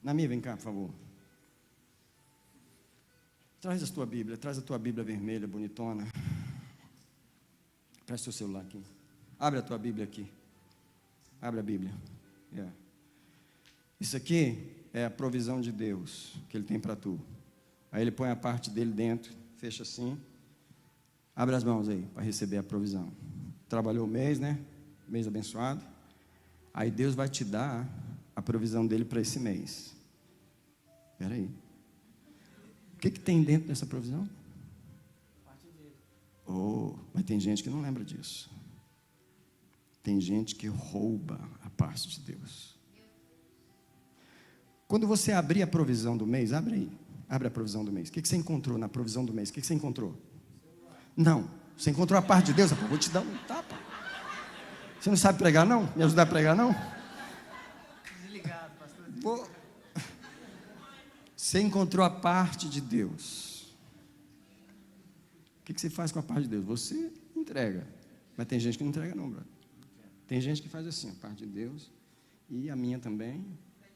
Nami, vem cá, por favor. Traz a tua Bíblia vermelha, bonitona. Traz seu celular aqui. Abre a tua Bíblia aqui. Abre a Bíblia. Yeah. Isso aqui é a provisão de Deus que Ele tem para tu. Aí Ele põe a parte dele dentro, fecha assim. Abre as mãos aí para receber a provisão. Trabalhou o mês, né? Mês abençoado. Aí Deus vai te dar a provisão dele para esse mês. Espera aí. O que tem dentro dessa provisão? Oh, mas tem gente que não lembra disso. Tem gente que rouba a parte de Deus. Quando você abrir a provisão do mês, abre aí. Abre a provisão do mês. O que você encontrou na provisão do mês? O que você encontrou? Não, você encontrou a parte de Deus. Eu vou te dar um tapa. Você não sabe pregar, não? Me ajudar a pregar, não? Desligado, pastor. Você encontrou a parte de Deus. O que você faz com a parte de Deus? Você entrega. Mas tem gente que não entrega, não, brother. Tem gente que faz assim, a parte de Deus, e a minha também,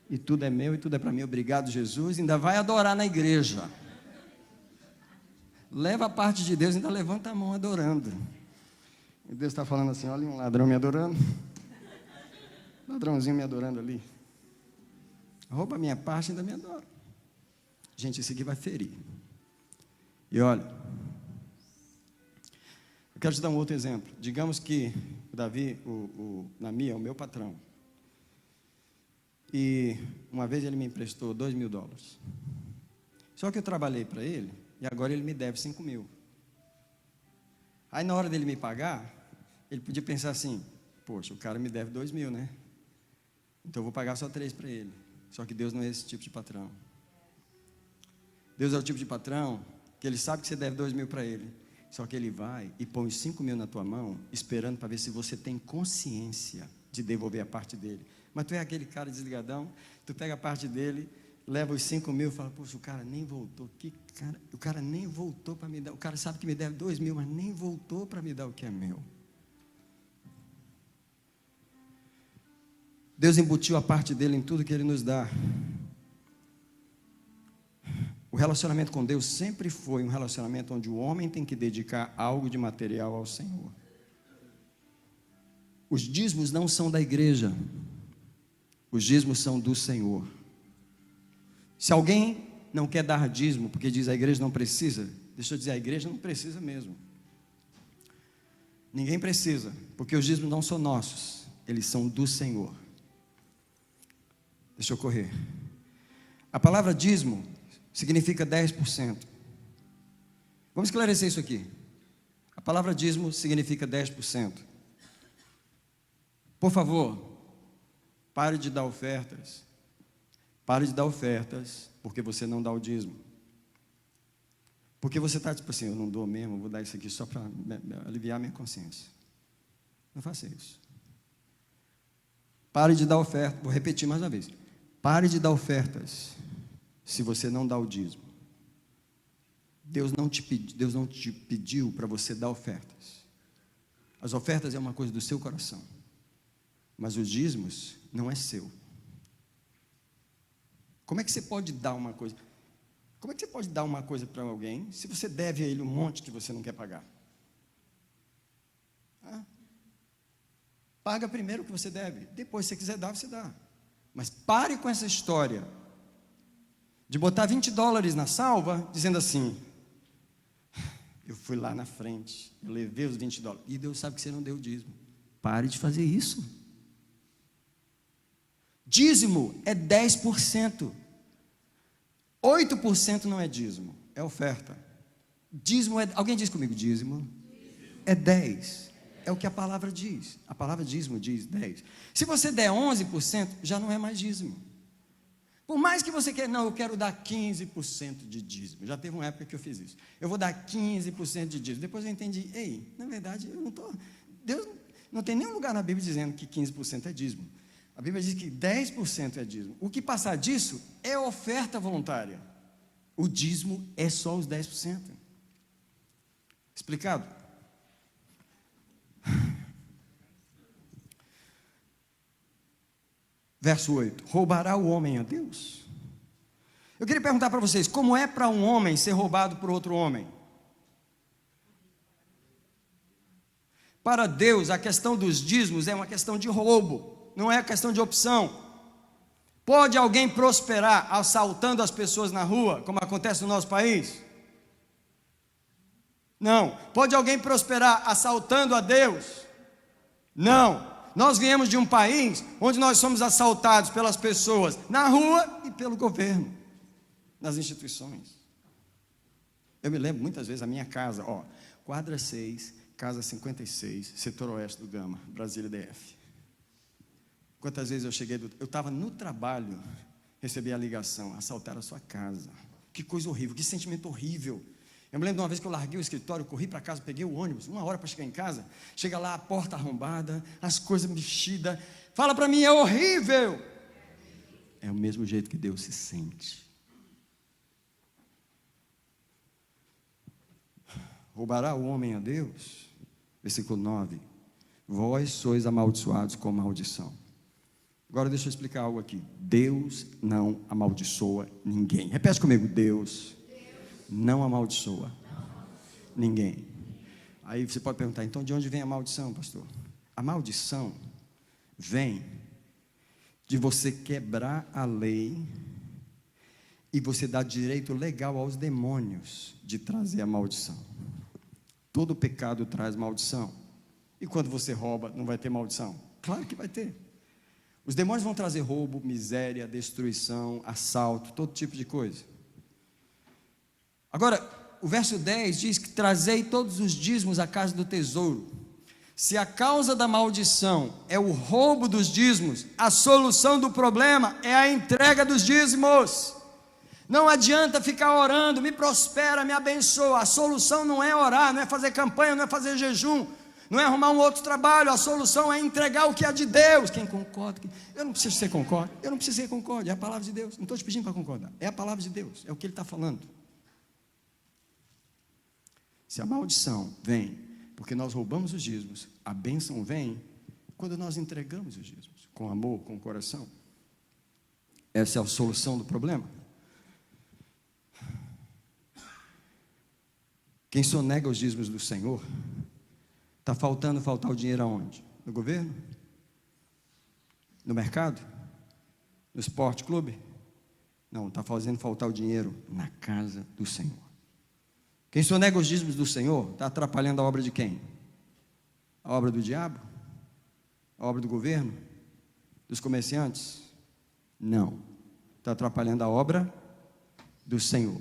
e tudo é meu, e tudo é para mim, obrigado Jesus, ainda vai adorar na igreja. Leva a parte de Deus, ainda levanta a mão adorando. E Deus está falando assim, olha um ladrão me adorando, ladrãozinho me adorando ali, rouba a minha parte e ainda me adora. Gente, isso aqui vai ferir. E olha, eu quero te dar um outro exemplo. Digamos que o Davi, o Nami é o meu patrão. E uma vez ele me emprestou $2.000. Só que eu trabalhei para ele e agora ele me deve 5.000. Aí na hora dele me pagar, ele podia pensar assim, poxa, o cara me deve 2.000, né? Então eu vou pagar só 3 para ele. Só que Deus não é esse tipo de patrão. Deus é o tipo de patrão que ele sabe que você deve 2.000 para ele. Só que ele vai e põe os 5.000 na tua mão, esperando para ver se você tem consciência de devolver a parte dele. Mas tu é aquele cara desligadão, tu pega a parte dele, leva os 5.000 e fala, poxa, o cara nem voltou. O cara nem voltou para me dar. O cara sabe que me deve 2.000, mas nem voltou para me dar o que é meu. Deus embutiu a parte dele em tudo que ele nos dá. O relacionamento com Deus sempre foi um relacionamento onde o homem tem que dedicar algo de material ao Senhor. Os dízimos não são da igreja. Os dízimos são do Senhor. Se alguém não quer dar dízimo, porque diz a igreja não precisa, deixa eu dizer, a igreja não precisa mesmo. Ninguém precisa, porque os dízimos não são nossos, eles são do Senhor. Deixa eu correr. A palavra dízimo significa 10%. Vamos esclarecer isso aqui. A palavra dízimo significa 10%. Por favor, pare de dar ofertas. Pare de dar ofertas porque você não dá o dízimo. Porque você está tipo assim, eu não dou mesmo, vou dar isso aqui só para aliviar minha consciência. Não faça isso. Pare de dar ofertas. Vou repetir mais uma vez. Pare de dar ofertas se você não dá o dízimo. Deus não te pediu para você dar ofertas. As ofertas é uma coisa do seu coração. Mas os dízimos não é seu. Como é que você pode dar uma coisa? Como é que você pode dar uma coisa para alguém se você deve a ele um monte que você não quer pagar? Paga primeiro o que você deve. Depois, se você quiser dar, você dá. Mas pare com essa história de botar $20 na salva, dizendo assim, eu fui lá na frente, eu levei os $20, e Deus sabe que você não deu o dízimo. Pare de fazer isso. Dízimo é 10%. 8% não é dízimo, é oferta. Dízimo é, alguém diz comigo, dízimo é 10%. É o que a palavra diz. A palavra dízimo diz 10%. Se você der 11%, já não é mais dízimo. Por mais que você queira, não, eu quero dar 15% de dízimo. Já teve uma época que eu fiz isso. Eu vou dar 15% de dízimo. Depois eu entendi, ei, na verdade, eu não estou. Deus não tem nenhum lugar na Bíblia dizendo que 15% é dízimo. A Bíblia diz que 10% é dízimo. O que passar disso é oferta voluntária. O dízimo é só os 10%. Explicado? Verso 8: roubará o homem a Deus? Eu queria perguntar para vocês, como é para um homem ser roubado por outro homem? Para Deus, a questão dos dízimos é uma questão de roubo, não é questão de opção. Pode alguém prosperar assaltando as pessoas na rua, como acontece no nosso país? Não. Pode alguém prosperar assaltando a Deus? Não. Nós viemos de um país onde nós somos assaltados pelas pessoas na rua e pelo governo, nas instituições. Eu me lembro muitas vezes a minha casa, quadra 6, casa 56, setor oeste do Gama, Brasília DF. Quantas vezes eu estava no trabalho, recebi a ligação, assaltaram a sua casa. Que coisa horrível, que sentimento horrível. Eu me lembro de uma vez que eu larguei o escritório, corri para casa, peguei o ônibus, 1 hora para chegar em casa. Chega lá, a porta arrombada, as coisas mexidas. Fala para mim, é horrível. É o mesmo jeito que Deus se sente. Roubará o homem a Deus? Versículo 9: vós sois amaldiçoados com maldição. Agora deixa eu explicar algo aqui. Deus não amaldiçoa ninguém. Repete comigo: Deus não amaldiçoa ninguém. Aí você pode perguntar, então de onde vem a maldição, pastor? A maldição vem de você quebrar a lei e você dar direito legal aos demônios de trazer a maldição. Todo pecado traz maldição. E quando você rouba, não vai ter maldição? Claro que vai ter. Os demônios vão trazer roubo, miséria, destruição, assalto, todo tipo de coisa. Agora, o verso 10 diz que trazei todos os dízimos à casa do tesouro. Se a causa da maldição é o roubo dos dízimos, a solução do problema é a entrega dos dízimos. Não adianta ficar orando, me prospera, me abençoa. A solução não é orar, não é fazer campanha, não é fazer jejum, não é arrumar um outro trabalho. A solução é entregar o que é de Deus. Quem concorda? Eu não preciso que você concorde. Eu não preciso que você concorde. É a palavra de Deus. Não estou te pedindo para concordar. É a palavra de Deus. É o que Ele está falando. Se a maldição vem porque nós roubamos os dízimos, a bênção vem quando nós entregamos os dízimos, com amor, com o coração. Essa é a solução do problema. Quem sonega os dízimos do Senhor, está faltar o dinheiro aonde? No governo? No mercado? No esporte clube? Não, está fazendo faltar o dinheiro na casa do Senhor. Quem sonega os dízimos do Senhor, está atrapalhando a obra de quem? A obra do diabo? A obra do governo? Dos comerciantes? Não, está atrapalhando a obra do Senhor.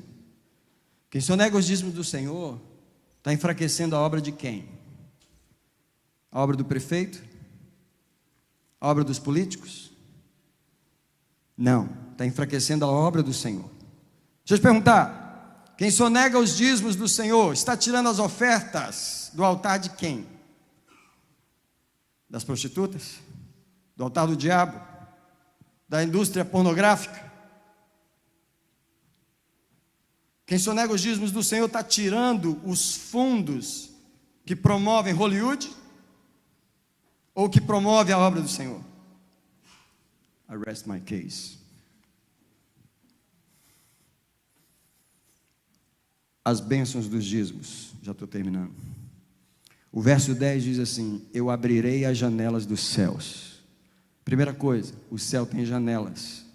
Quem sonega os dízimos do Senhor, está enfraquecendo a obra de quem? A obra do prefeito? A obra dos políticos? Não, está enfraquecendo a obra do Senhor. Deixa eu te perguntar, quem sonega os dízimos do Senhor, está tirando as ofertas do altar de quem? Das prostitutas? Do altar do diabo? Da indústria pornográfica? Quem sonega os dízimos do Senhor está tirando os fundos que promovem Hollywood? Ou que promove a obra do Senhor? I rest my case. As bênçãos dos dízimos, já estou terminando. O verso 10 diz assim: eu abrirei as janelas dos céus. Primeira coisa, o céu tem janelas.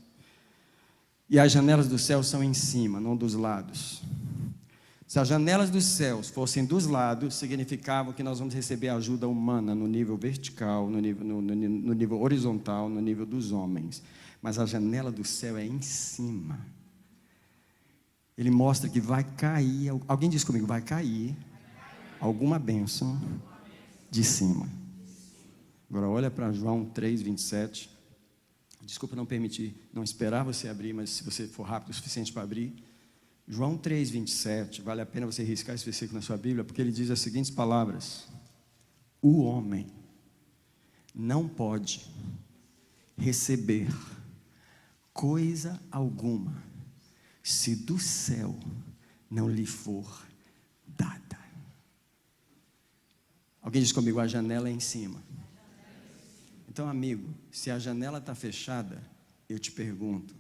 E as janelas do céu são em cima, não dos lados. Se as janelas dos céus fossem dos lados, significava que nós vamos receber ajuda humana no nível vertical, no nível horizontal, no nível dos homens. Mas a janela do céu é em cima. Ele mostra que vai cair, alguém diz comigo, vai cair alguma bênção de cima. Agora olha para João 3:27. Desculpa não permitir, não esperar você abrir, mas se você for rápido o suficiente para abrir. João 3:27, vale a pena você riscar esse versículo na sua Bíblia, porque ele diz as seguintes palavras: o homem não pode receber coisa alguma se do céu não lhe for dada. Alguém diz comigo, a janela é em cima. Então, amigo, se a janela está fechada, eu te pergunto,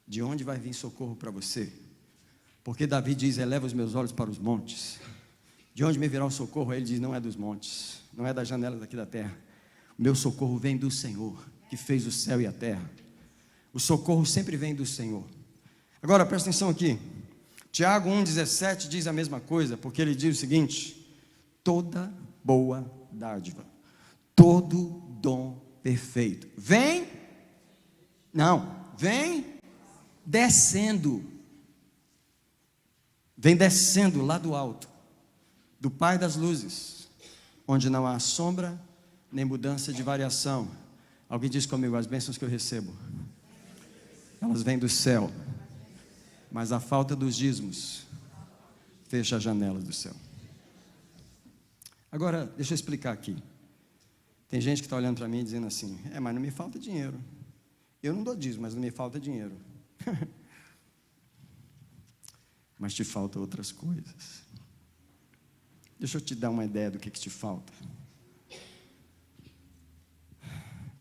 de onde vai vir socorro para você? Porque Davi diz, eleva os meus olhos para os montes. De onde me virá o socorro? Ele diz, não é dos montes, não é das janelas daqui da terra. O meu socorro vem do Senhor, que fez o céu e a terra. O socorro sempre vem do Senhor. Agora, presta atenção aqui. Tiago 1,17 diz a mesma coisa, porque ele diz o seguinte: toda boa dádiva, todo dom perfeito, vem descendo. Vem descendo lá do alto, do Pai das luzes, onde não há sombra, nem mudança de variação. Alguém diz comigo, as bênçãos que eu recebo, elas vêm do céu, mas a falta dos dízimos fecha as janelas do céu. Agora, deixa eu explicar aqui. Tem gente que está olhando para mim dizendo assim, mas não me falta dinheiro. Eu não dou dízimo, mas não me falta dinheiro. Mas te faltam outras coisas. Deixa eu te dar uma ideia do que te falta.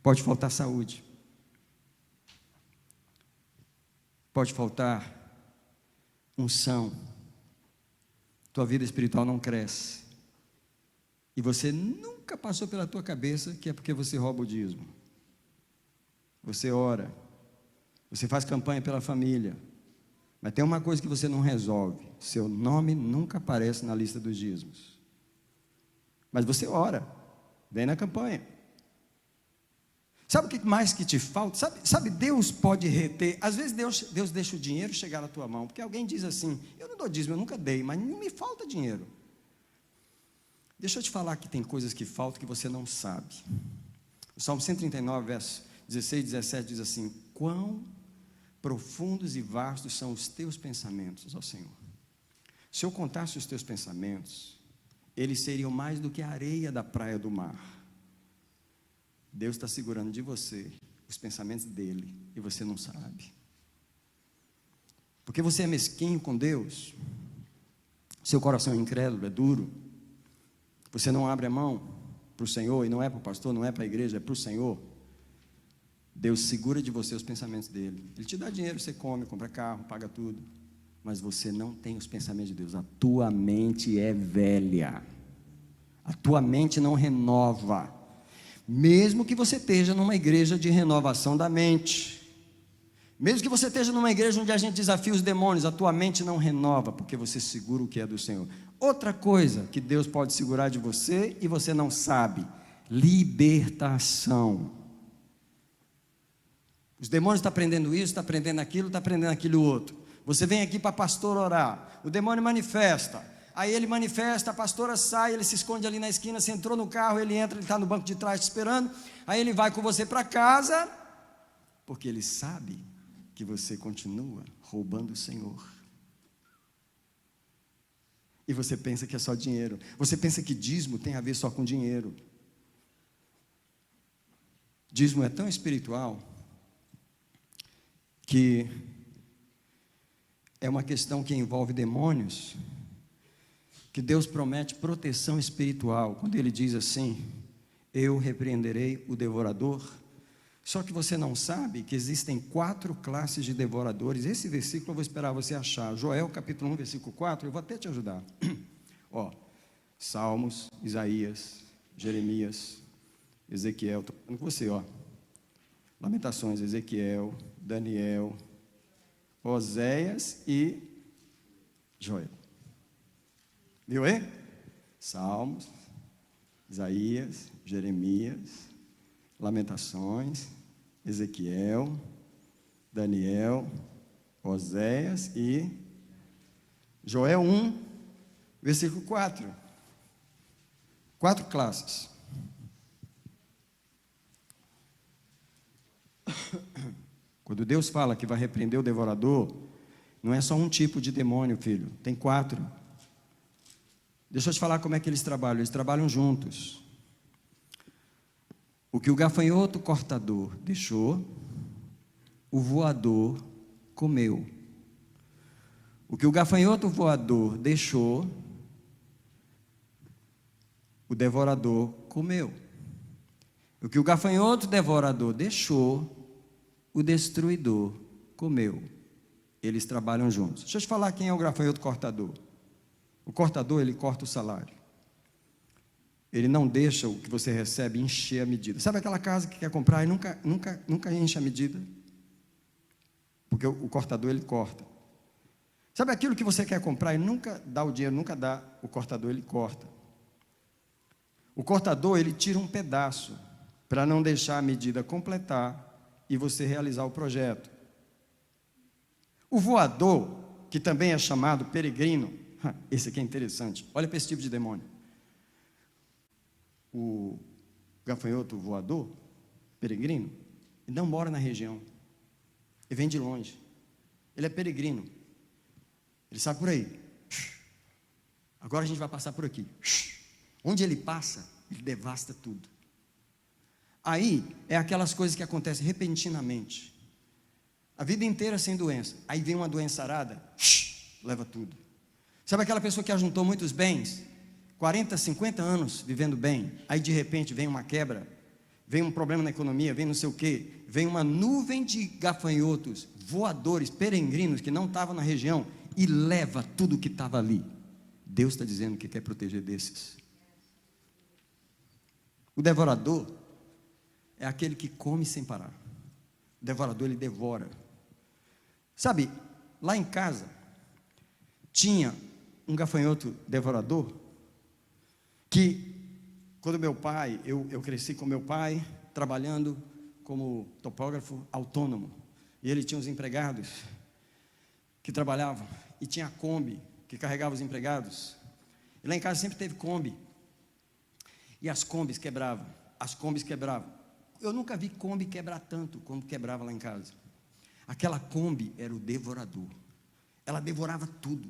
Pode faltar saúde. Pode faltar unção. Tua vida espiritual não cresce. E você nunca passou pela tua cabeça que é porque você rouba o dízimo. Você ora. Você faz campanha pela família. Mas tem uma coisa que você não resolve: seu nome nunca aparece na lista dos dízimos. Mas você ora, vem na campanha. Sabe o que mais que te falta? Sabe, Deus pode reter. Às vezes Deus deixa o dinheiro chegar na tua mão, porque alguém diz assim, eu não dou dízimo, eu nunca dei, mas não me falta dinheiro. Deixa eu te falar que tem coisas que faltam que você não sabe. O Salmo 139, verso 16 e 17 diz assim: quão profundos e vastos são os teus pensamentos, ó Senhor. Se eu contasse os teus pensamentos, eles seriam mais do que a areia da praia do mar. Deus está segurando de você os pensamentos dele e você não sabe. Porque você é mesquinho com Deus, seu coração é incrédulo, é duro, você não abre a mão para o Senhor, e não é para o pastor, não é para a igreja, é para o Senhor. Deus segura de você os pensamentos dele. Ele te dá dinheiro, você come, compra carro, paga tudo, mas você não tem os pensamentos de Deus. A tua mente é velha, a tua mente não renova, mesmo que você esteja numa igreja de renovação da mente, mesmo que você esteja numa igreja onde a gente desafia os demônios, a tua mente não renova, porque você segura o que é do Senhor. Outra coisa que Deus pode segurar de você e você não sabe: libertação. Os demônios estão aprendendo isso, estão aprendendo aquilo outro. Você vem aqui para pastor orar, o demônio manifesta, aí ele manifesta, a pastora sai, ele se esconde ali na esquina, você entrou no carro, ele entra, ele está no banco de trás te esperando, aí ele vai com você para casa, porque ele sabe que você continua roubando o Senhor. E você pensa que é só dinheiro, você pensa que dízimo tem a ver só com dinheiro. Dízimo é tão espiritual, que é uma questão que envolve demônios, que Deus promete proteção espiritual, quando Ele diz assim: eu repreenderei o devorador. Só que você não sabe que existem 4 classes de devoradores. Esse versículo eu vou esperar você achar, Joel capítulo 1, versículo 4, eu vou até te ajudar. Salmos, Isaías, Jeremias, Ezequiel, estou falando com você, Lamentações, Ezequiel, Daniel, Oséias e Joel. Viu aí? Salmos, Isaías, Jeremias, Lamentações, Ezequiel, Daniel, Oséias e Joel 1, versículo 4. 4 classes. Quando Deus fala que vai repreender o devorador, não é só um tipo de demônio, filho, tem 4. Deixa eu te falar como é que eles trabalham juntos. O que o gafanhoto cortador deixou, o voador comeu. O que o gafanhoto voador deixou, o devorador comeu. O que o gafanhoto devorador deixou, o destruidor comeu. Eles trabalham juntos. Deixa eu te falar quem é o gafanhoto cortador. O cortador, ele corta o salário. Ele não deixa o que você recebe encher a medida. Sabe aquela casa que quer comprar e nunca enche a medida? Porque o cortador, ele corta. Sabe aquilo que você quer comprar e nunca dá o dinheiro, nunca dá, o cortador, ele corta. O cortador, ele tira um pedaço para não deixar a medida completar e você realizar o projeto. O voador, que também é chamado peregrino, esse aqui é interessante, olha para esse tipo de demônio. O gafanhoto voador, peregrino, ele não mora na região, ele vem de longe, ele é peregrino, ele sai por aí. Agora a gente vai passar por aqui. Onde ele passa, ele devasta tudo. Aí é aquelas coisas que acontecem repentinamente, a vida inteira sem doença, aí vem uma doença arada, leva tudo. Sabe aquela pessoa que ajuntou muitos bens, 40, 50 anos vivendo bem, aí de repente vem uma quebra, vem um problema na economia, vem não sei o quê, vem uma nuvem de gafanhotos, voadores, peregrinos que não estavam na região e leva tudo que estava ali. Deus está dizendo que quer proteger desses. O devorador é aquele que come sem parar. O devorador, ele devora. Sabe, lá em casa tinha um gafanhoto devorador que, quando meu pai, eu cresci com meu pai, trabalhando como topógrafo autônomo, e ele tinha os empregados que trabalhavam, e tinha a Kombi, que carregava os empregados, e lá em casa sempre teve Kombi, e as Kombis quebravam, eu nunca vi Kombi quebrar tanto como quebrava lá em casa. Aquela Kombi era o devorador, ela devorava tudo.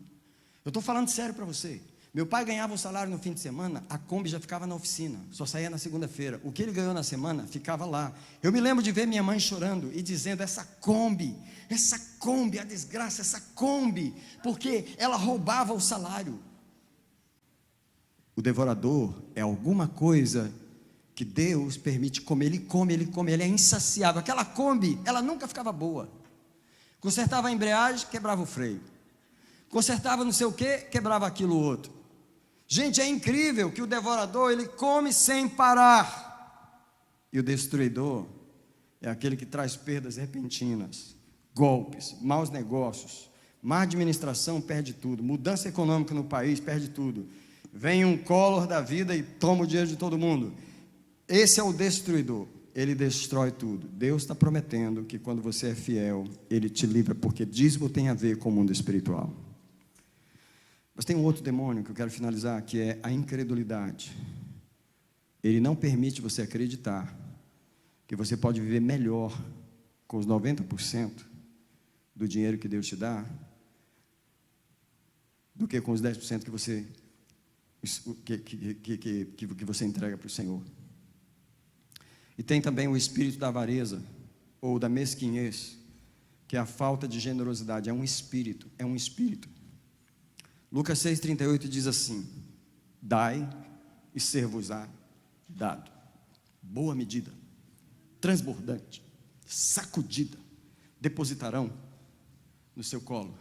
Eu estou falando sério para você. Meu pai ganhava um salário no fim de semana, a Kombi já ficava na oficina, só saía na segunda-feira. O que ele ganhou na semana, ficava lá. Eu me lembro de ver minha mãe chorando e dizendo, essa Kombi, a desgraça, essa Kombi, porque ela roubava o salário. O devorador é alguma coisa que Deus permite comer, ele come, ele é insaciável. Aquela Kombi, ela nunca ficava boa. Consertava a embreagem, quebrava o freio. Consertava não sei o que, quebrava aquilo outro. Gente, é incrível que o devorador, ele come sem parar. E o destruidor é aquele que traz perdas repentinas, golpes, maus negócios, má administração, perde tudo, mudança econômica no país, perde tudo. Vem um Collor da vida e toma o dinheiro de todo mundo. Esse é o destruidor, ele destrói tudo. Deus está prometendo que quando você é fiel, ele te livra, porque dízimo tem a ver com o mundo espiritual. Mas tem um outro demônio que eu quero finalizar, que é a incredulidade. Ele não permite você acreditar que você pode viver melhor com os 90% do dinheiro que Deus te dá do que com os 10% que você entrega para o Senhor. E tem também o espírito da avareza ou da mesquinhez, que é a falta de generosidade. É um espírito. Lucas 6,38 diz assim: dai e ser-vos-á dado. Boa medida, transbordante, sacudida, depositarão no seu colo.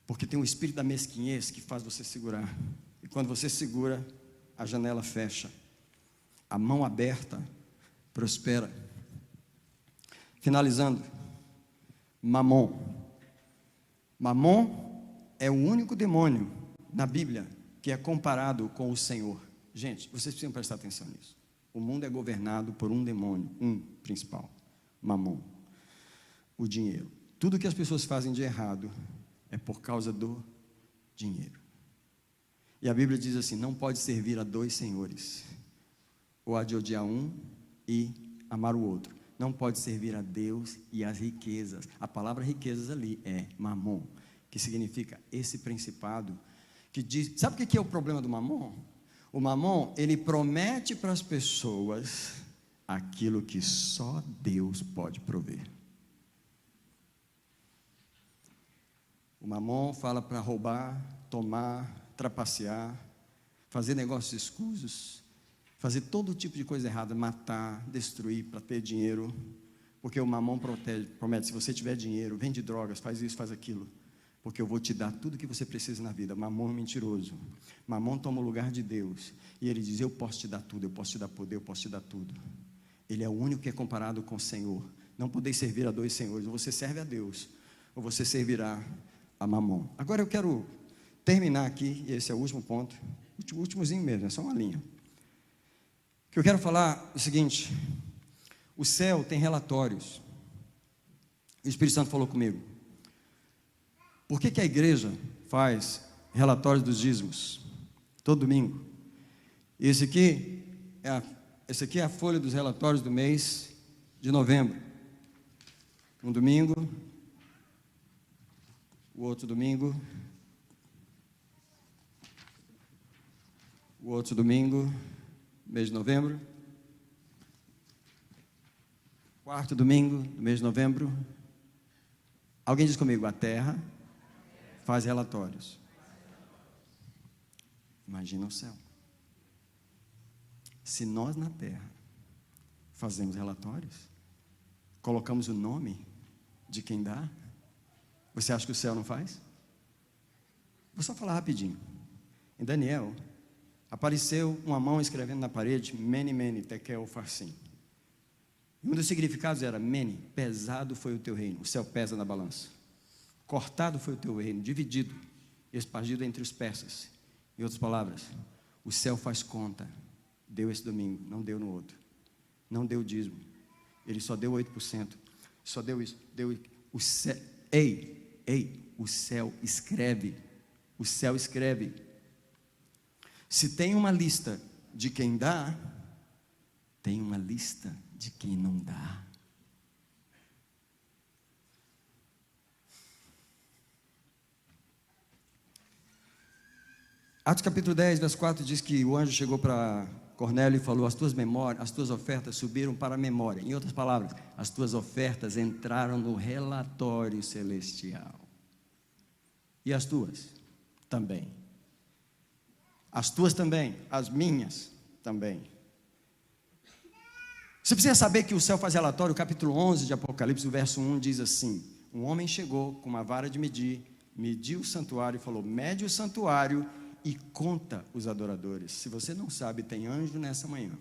Porque tem um espírito da mesquinhez que faz você segurar. E quando você segura, a janela fecha. A mão aberta prospera. Finalizando, Mamon. Mamon é o único demônio na Bíblia que é comparado com o Senhor. Gente, vocês precisam prestar atenção nisso. O mundo é governado por um demônio, um principal, Mamon, o dinheiro. Tudo que as pessoas fazem de errado é por causa do dinheiro. E a Bíblia diz assim: não pode servir a dois senhores, ou há de odiar um e amar o outro. Não pode servir a Deus e as riquezas. A palavra riquezas ali é Mamon, que significa esse principado, que diz, sabe o que é o problema do Mamon? O Mamon, ele promete para as pessoas aquilo que só Deus pode prover. O Mamon fala para roubar, tomar, trapacear, fazer negócios escusos. fazer todo tipo de coisa errada, matar, destruir para ter dinheiro, porque o mamão promete, se você tiver dinheiro, vende drogas, faz isso, faz aquilo, porque eu vou te dar tudo que você precisa na vida. Mamão é mentiroso. Mamão toma o lugar de Deus, e ele diz: eu posso te dar tudo, eu posso te dar poder, eu posso te dar tudo. Ele é o único que é comparado com o Senhor. Não podeis servir a dois senhores, ou você serve a Deus, ou você servirá a Mamon. Agora eu quero terminar aqui, e esse é o último ponto, últimozinho mesmo, é só uma linha. O que eu quero falar é o seguinte: o céu tem relatórios. O Espírito Santo falou comigo. Por que a igreja faz relatórios dos dízimos todo domingo? Esse aqui é a folha dos relatórios do mês de novembro. Um domingo, o outro domingo, o outro domingo, mês de novembro, quarto domingo do mês de novembro. Alguém diz comigo: a terra faz relatórios. Imagina o céu. Se nós na terra fazemos relatórios, colocamos o nome de quem dá, você acha que o céu não faz? Vou só falar rapidinho. Em Daniel, apareceu uma mão escrevendo na parede: Mene, Mene, Tekel, Farsim. E um dos significados era: Mene, pesado foi o teu reino. O céu pesa na balança. Cortado foi o teu reino, dividido, espargido entre os persas. Em outras palavras, o céu faz conta. Deu esse domingo, não deu no outro. Não deu o dízimo. Ele só deu 8%. Só deu isso. Deu o céu. O céu escreve. O céu escreve. Se tem uma lista de quem dá, tem uma lista de quem não dá. Atos capítulo 10, verso 4 diz que o anjo chegou para Cornélio e falou: as tuas ofertas subiram para a memória. Em outras palavras, as tuas ofertas entraram no relatório celestial. E as tuas? Também. As tuas também, as minhas também. Você precisa saber que o céu faz relatório. O capítulo 11 de Apocalipse, o verso 1 diz assim: um homem chegou com uma vara de medir, mediu o santuário e falou: mede o santuário e conta os adoradores. Se você não sabe, tem anjo nessa manhã,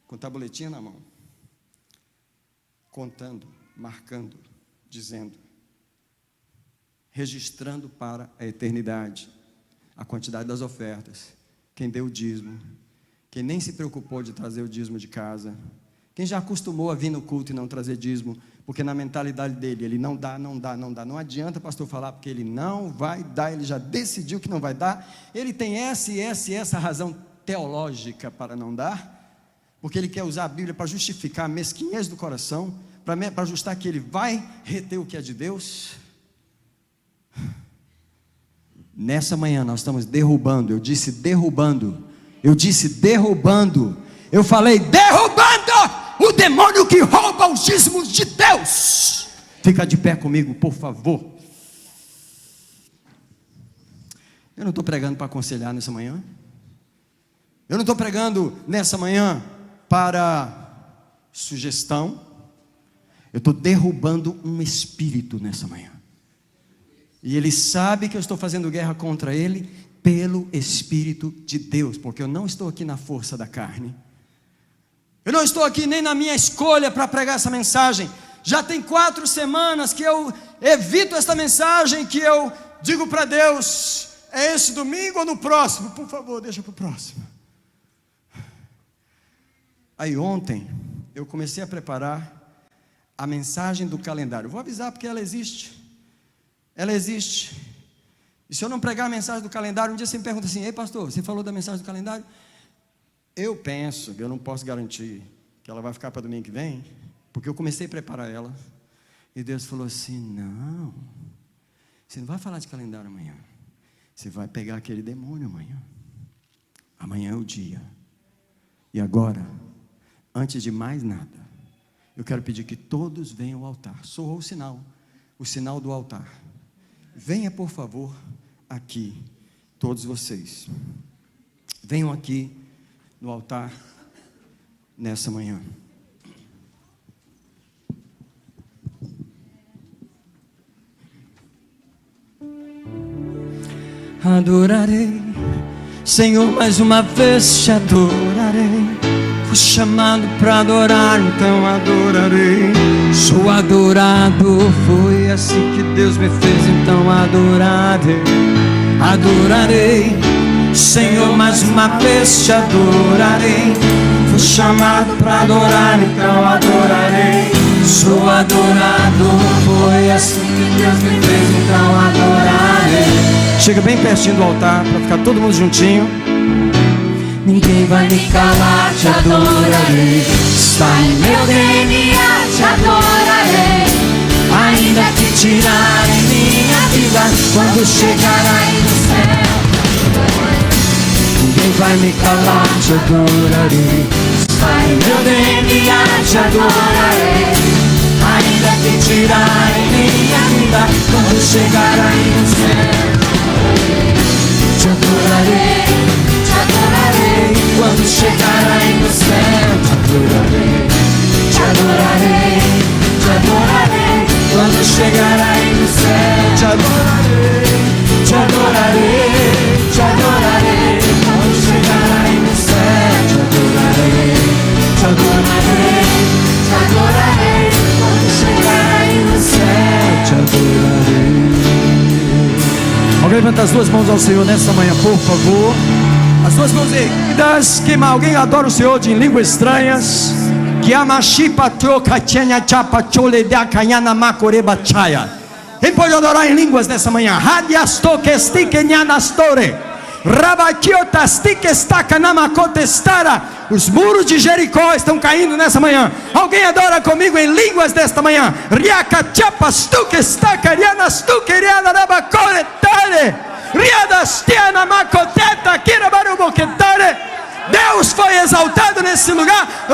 com tabuletinha na mão, contando, marcando, dizendo, registrando para a eternidade a quantidade das ofertas, quem deu o dízimo, quem nem se preocupou de trazer o dízimo de casa, quem já acostumou a vir no culto e não trazer dízimo, porque na mentalidade dele, ele não dá. Não adianta pastor falar, porque ele não vai dar, ele já decidiu que não vai dar. Ele tem essa razão teológica para não dar, porque ele quer usar a Bíblia para justificar a mesquinhez do coração, para ajustar que ele vai reter o que é de Deus. Nessa manhã nós estamos derrubando, eu disse derrubando, eu falei derrubando o demônio que rouba os dízimos de Deus. Fica de pé comigo, por favor. Eu não estou pregando para aconselhar nessa manhã. Eu não estou pregando nessa manhã para sugestão. Eu estou derrubando um espírito nessa manhã. E ele sabe que eu estou fazendo guerra contra ele pelo Espírito de Deus, porque eu não estou aqui na força da carne. Eu não estou aqui nem na minha escolha para pregar essa mensagem. Já tem 4 semanas que eu evito esta mensagem, que eu digo para Deus: é esse domingo ou no próximo? Por favor, deixa para o próximo. Aí ontem eu comecei a preparar a mensagem do calendário. Vou avisar porque ela existe. Ela existe. E se eu não pregar a mensagem do calendário, um dia você me pergunta assim: ei pastor, você falou da mensagem do calendário? Eu penso, eu não posso garantir que ela vai ficar para domingo que vem, porque eu comecei a preparar ela, e Deus falou assim: não, você não vai falar de calendário amanhã, você vai pegar aquele demônio amanhã é o dia. E agora, antes de mais nada, eu quero pedir que todos venham ao altar. Soou o sinal do altar. Venha por favor aqui, todos vocês, venham aqui no altar nessa manhã. Adorarei, Senhor, mais uma vez te adorarei. Fui chamado para adorar, então adorarei. Sou adorado, foi assim que Deus me fez, então adorarei. Adorarei, Senhor, mais uma vez te adorarei. Fui chamado para adorar, então adorarei. Sou adorado, foi assim que Deus me fez, então adorarei. Chega bem pertinho do altar para ficar todo mundo juntinho. Ninguém vai me calar, te adorarei. Está em meu DNA, te adorarei. Ainda que tirarem minha vida, quando chegar aí no céu, ninguém vai me calar, te adorarei. Está em meu DNA, te adorarei. Ainda que tirarem minha vida, quando chegar aí no céu, te adorarei, te adorarei. Quando chegar aí no céu, te adorarei, te adorarei, te adorarei. Quando chegar aí no céu, te adorarei, te adorarei, te adorarei. Quando chegar aí no céu, te adorarei, te adorarei, te adorarei. Quando chegar aí no céu, te adorarei. Alguém levanta as duas mãos ao Senhor nessa manhã, por favor. As duas mãos aí. Alguém adora o Senhor de línguas estranhas? Quem pode adorar em línguas nessa manhã? Os muros de Jericó estão caindo nessa manhã. Alguém adora comigo em línguas desta manhã? Deus foi exaltado nesse lugar.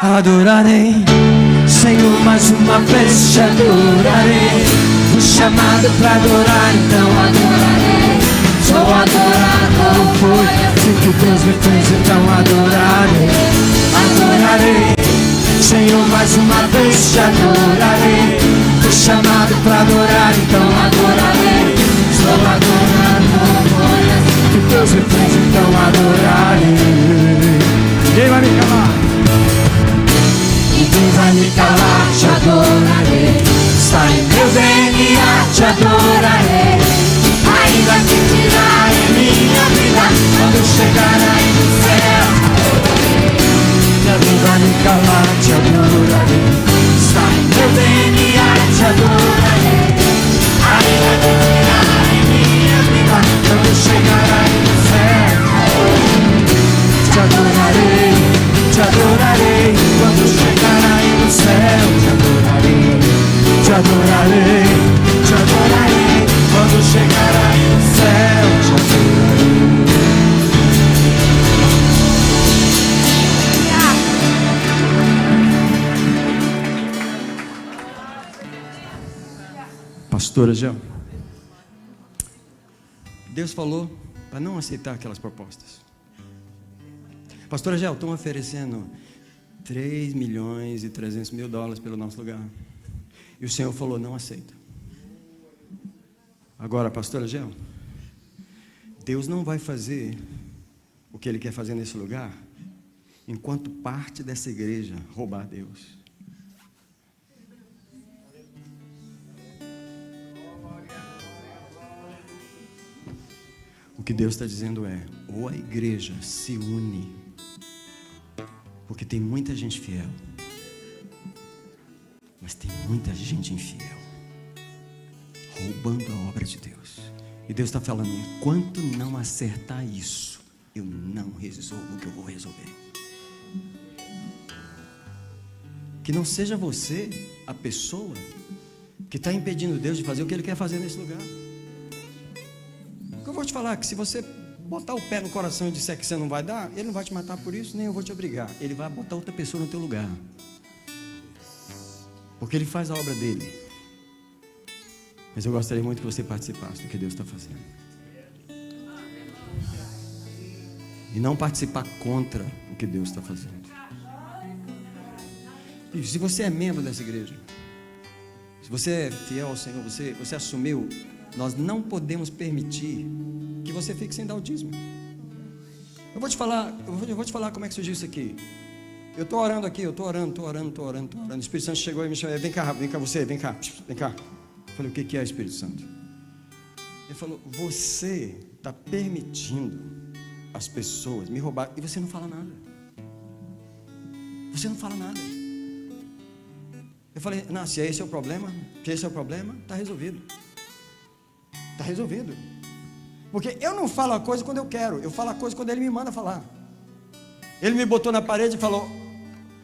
Adorarei, Senhor, mais uma vez te adorarei. Fui chamado para adorar, então adorarei. Sou adorado, foi assim que Deus me fez, então adorarei. Adorarei, Senhor, mais uma vez te adorarei. Fui chamado para adorar, então adorarei. Sou adorado, foi assim que Deus me fez, então adorarei. Ninguém vai me calar. Ninguém vai me calar, te adorarei. Está em meu DNA, te adorarei. Ainda que tirarem minha vida, quando chegar aí no céu, ninguém vai me calar, te adorarei. Está em meu DNA, te adorarei. Ainda que tirarem minha vida, quando chegar aí no céu, te adorarei, te adorarei. Quando chegar aí no céu, te adorarei, te adorarei, te adorarei. Quando chegar aí no céu, te adorarei. Pastora Gel, Deus falou para não aceitar aquelas propostas. Pastora Gel, estão oferecendo 3.300.000 pelo nosso lugar. E o Senhor falou, não aceita. Agora, pastora Gel, Deus não vai fazer o que Ele quer fazer nesse lugar enquanto parte dessa igreja roubar Deus. O que Deus está dizendo é, ou a igreja se une, porque tem muita gente fiel, mas tem muita gente infiel, roubando a obra de Deus. E Deus está falando, enquanto não acertar isso, eu não resolvo o que eu vou resolver. Que não seja você a pessoa que está impedindo Deus de fazer o que Ele quer fazer nesse lugar. Eu vou te falar que se você botar o pé no coração e disser que você não vai dar, ele não vai te matar por isso, nem eu vou te obrigar. Ele vai botar outra pessoa no teu lugar. Porque ele faz a obra dele. Mas eu gostaria muito que você participasse do que Deus está fazendo. E não participar contra o que Deus está fazendo. E se você é membro dessa igreja, se você é fiel ao Senhor, você assumiu, nós não podemos permitir que você fique sem dar o dízimo. Eu vou te falar como é que surgiu isso aqui. Eu estou orando aqui, eu estou orando. O Espírito Santo chegou e me chamou, vem cá, vem cá. Eu falei, o que é Espírito Santo? Ele falou, você está permitindo as pessoas me roubar e você não fala nada. Você não fala nada. Eu falei, não, se esse é o problema, está resolvido. Está resolvido. Porque eu não falo a coisa quando eu quero, eu falo a coisa quando ele me manda falar. Ele me botou na parede e falou,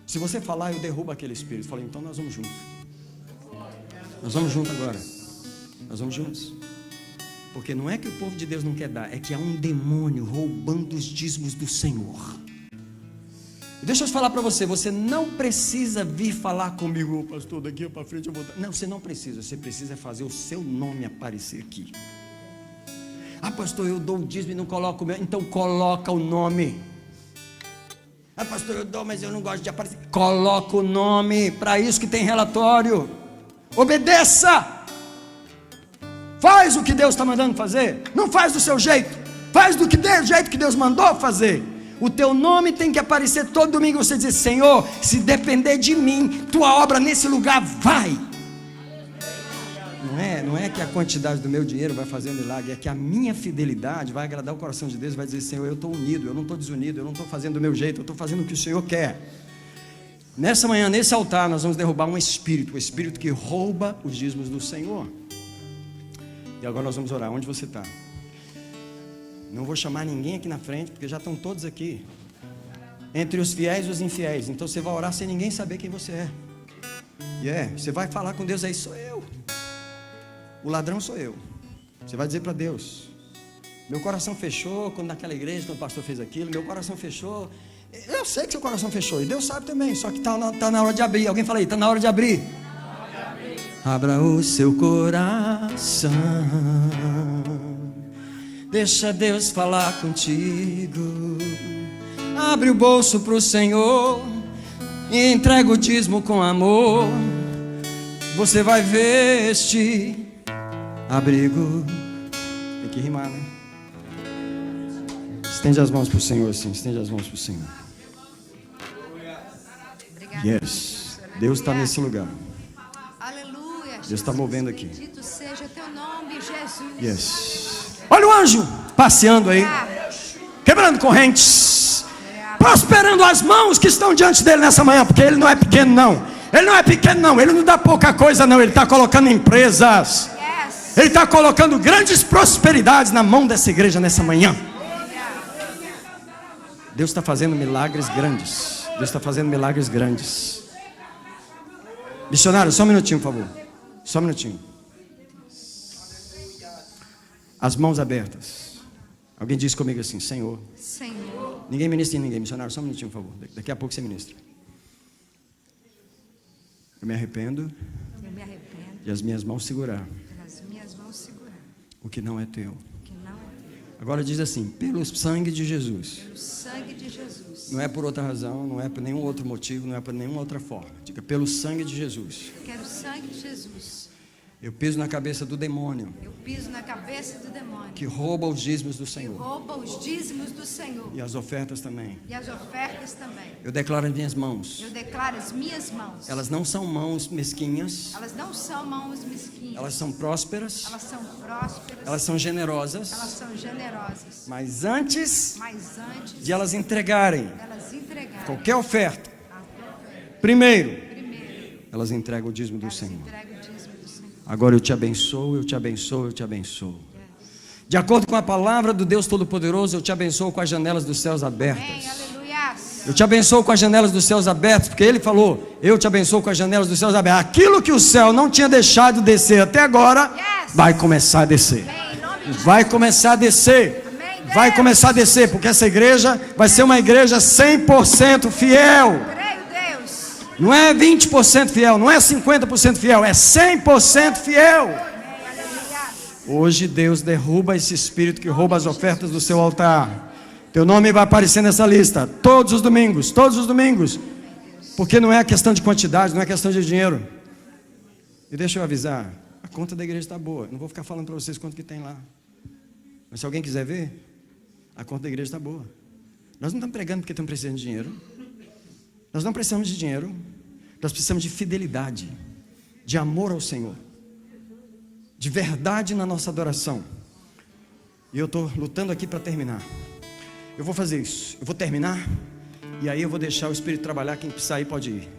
se você falar, eu derrubo aquele espírito. Eu falei, então nós vamos juntos. Nós vamos juntos agora. Nós vamos juntos. Porque não é que o povo de Deus não quer dar, é que há um demônio roubando os dízimos do Senhor. Deixa eu falar para você, você não precisa vir falar comigo, pastor, daqui para frente eu vou dar. Não, você não precisa, você precisa fazer o seu nome aparecer aqui. Ah, pastor, eu dou o dízimo e não coloco o meu. Então coloca o nome. Ah, pastor, eu dou, mas eu não gosto de aparecer. Coloca o nome, para isso que tem relatório. Obedeça. Faz o que Deus está mandando fazer. Não faz do seu jeito, faz do jeito que Deus mandou fazer. O teu nome tem que aparecer todo domingo. Você diz, Senhor, se depender de mim, tua obra nesse lugar vai. Não é que a quantidade do meu dinheiro vai fazer um milagre, é que a minha fidelidade vai agradar o coração de Deus. Vai dizer, Senhor, eu estou unido, eu não estou desunido, eu não estou fazendo do meu jeito, eu estou fazendo o que o Senhor quer. Nessa manhã, nesse altar, nós vamos derrubar um espírito, o espírito que rouba os dízimos do Senhor. E agora nós vamos orar. Onde você está? Não vou chamar ninguém aqui na frente, porque já estão todos aqui, entre os fiéis e os infiéis. Então você vai orar sem ninguém saber quem você é. Você vai falar com Deus aí, sou eu. O ladrão sou eu. Você vai dizer para Deus, meu coração fechou quando naquela igreja, quando o pastor fez aquilo, meu coração fechou. Eu sei que seu coração fechou, e Deus sabe também, só que está na hora de abrir. Alguém fala aí, está na hora de abrir. Abra o seu coração, deixa Deus falar contigo. Abre o bolso para o Senhor e entrega o dízimo com amor. Você vai ver este abrigo. Tem que rimar, né? Estende as mãos para o Senhor assim. Estende as mãos para o Senhor. Yes. Deus está nesse lugar. Aleluia. Deus está movendo aqui. Bendito seja teu nome, Jesus. Yes. Olha o anjo passeando aí, quebrando correntes, prosperando as mãos que estão diante dele nessa manhã, porque ele não é pequeno não. Ele não é pequeno não, ele não dá pouca coisa não. Ele está colocando empresas, ele está colocando grandes prosperidades na mão dessa igreja nessa manhã. Deus está fazendo milagres grandes. Deus está fazendo milagres grandes. Missionário, só um minutinho, por favor. Só um minutinho. As mãos abertas. Alguém diz comigo assim, Senhor. Senhor. Ninguém ministra em ninguém. Missionário, só um minutinho, por favor. Daqui a pouco você ministra. Eu me arrependo. Eu me arrependo. De as minhas mãos segurar. As minhas mãos segurar. O que não é teu. O que não é teu. Agora diz assim, pelo sangue de Jesus. Pelo sangue de Jesus. Não é por outra razão, não é por nenhum outro motivo, não é por nenhuma outra forma. Diga, pelo sangue de Jesus. Eu quero o sangue de Jesus. Eu piso na cabeça do demônio. Eu piso na cabeça do demônio. Que rouba os dízimos do Que Senhor. rouba os dízimos do Senhor. E as ofertas também. E as ofertas também. Eu declaro as minhas mãos. Eu declaro as minhas mãos. Elas não são mãos mesquinhas. Elas não são mãos mesquinhas. Elas são prósperas. Elas são prósperas. Elas são generosas. Elas são generosas. Mas antes Mas antes de elas entregarem elas entregarem qualquer oferta, a tua oferta, primeiro, primeiro elas entregam o dízimo do elas Senhor. entregam o dízimo do Senhor. Agora eu te abençoo, eu te abençoo, eu te abençoo. De acordo com a palavra do Deus Todo-Poderoso, eu te abençoo com as janelas dos céus abertas. Amém, aleluias. Eu te abençoo com as janelas dos céus abertas, porque Ele falou, eu te abençoo com as janelas dos céus abertas. Aquilo que o céu não tinha deixado descer até agora, Yes. vai começar a descer. Amém, em nome de Vai começar a descer. Amém. vai começar a descer, porque essa igreja vai ser uma igreja 100% fiel. Creio, Deus. Não é 20% fiel, não é 50% fiel, é 100% fiel. Amém. Aleluia. Hoje Deus derruba esse espírito que rouba as ofertas do seu altar. Teu nome vai aparecer nessa lista todos os domingos, porque não é questão de quantidade, não é questão de dinheiro. E deixa eu avisar, a conta da igreja está boa. Não vou ficar falando para vocês quanto que tem lá, mas se alguém quiser ver, a conta da igreja está boa. Nós não estamos pregando porque estamos precisando de dinheiro. Nós não precisamos de dinheiro. Nós precisamos de fidelidade, de amor ao Senhor, de verdade na nossa adoração. E eu estou lutando aqui para terminar. Eu vou fazer isso, eu vou terminar, e aí eu vou deixar o Espírito trabalhar. Quem precisar ir pode ir.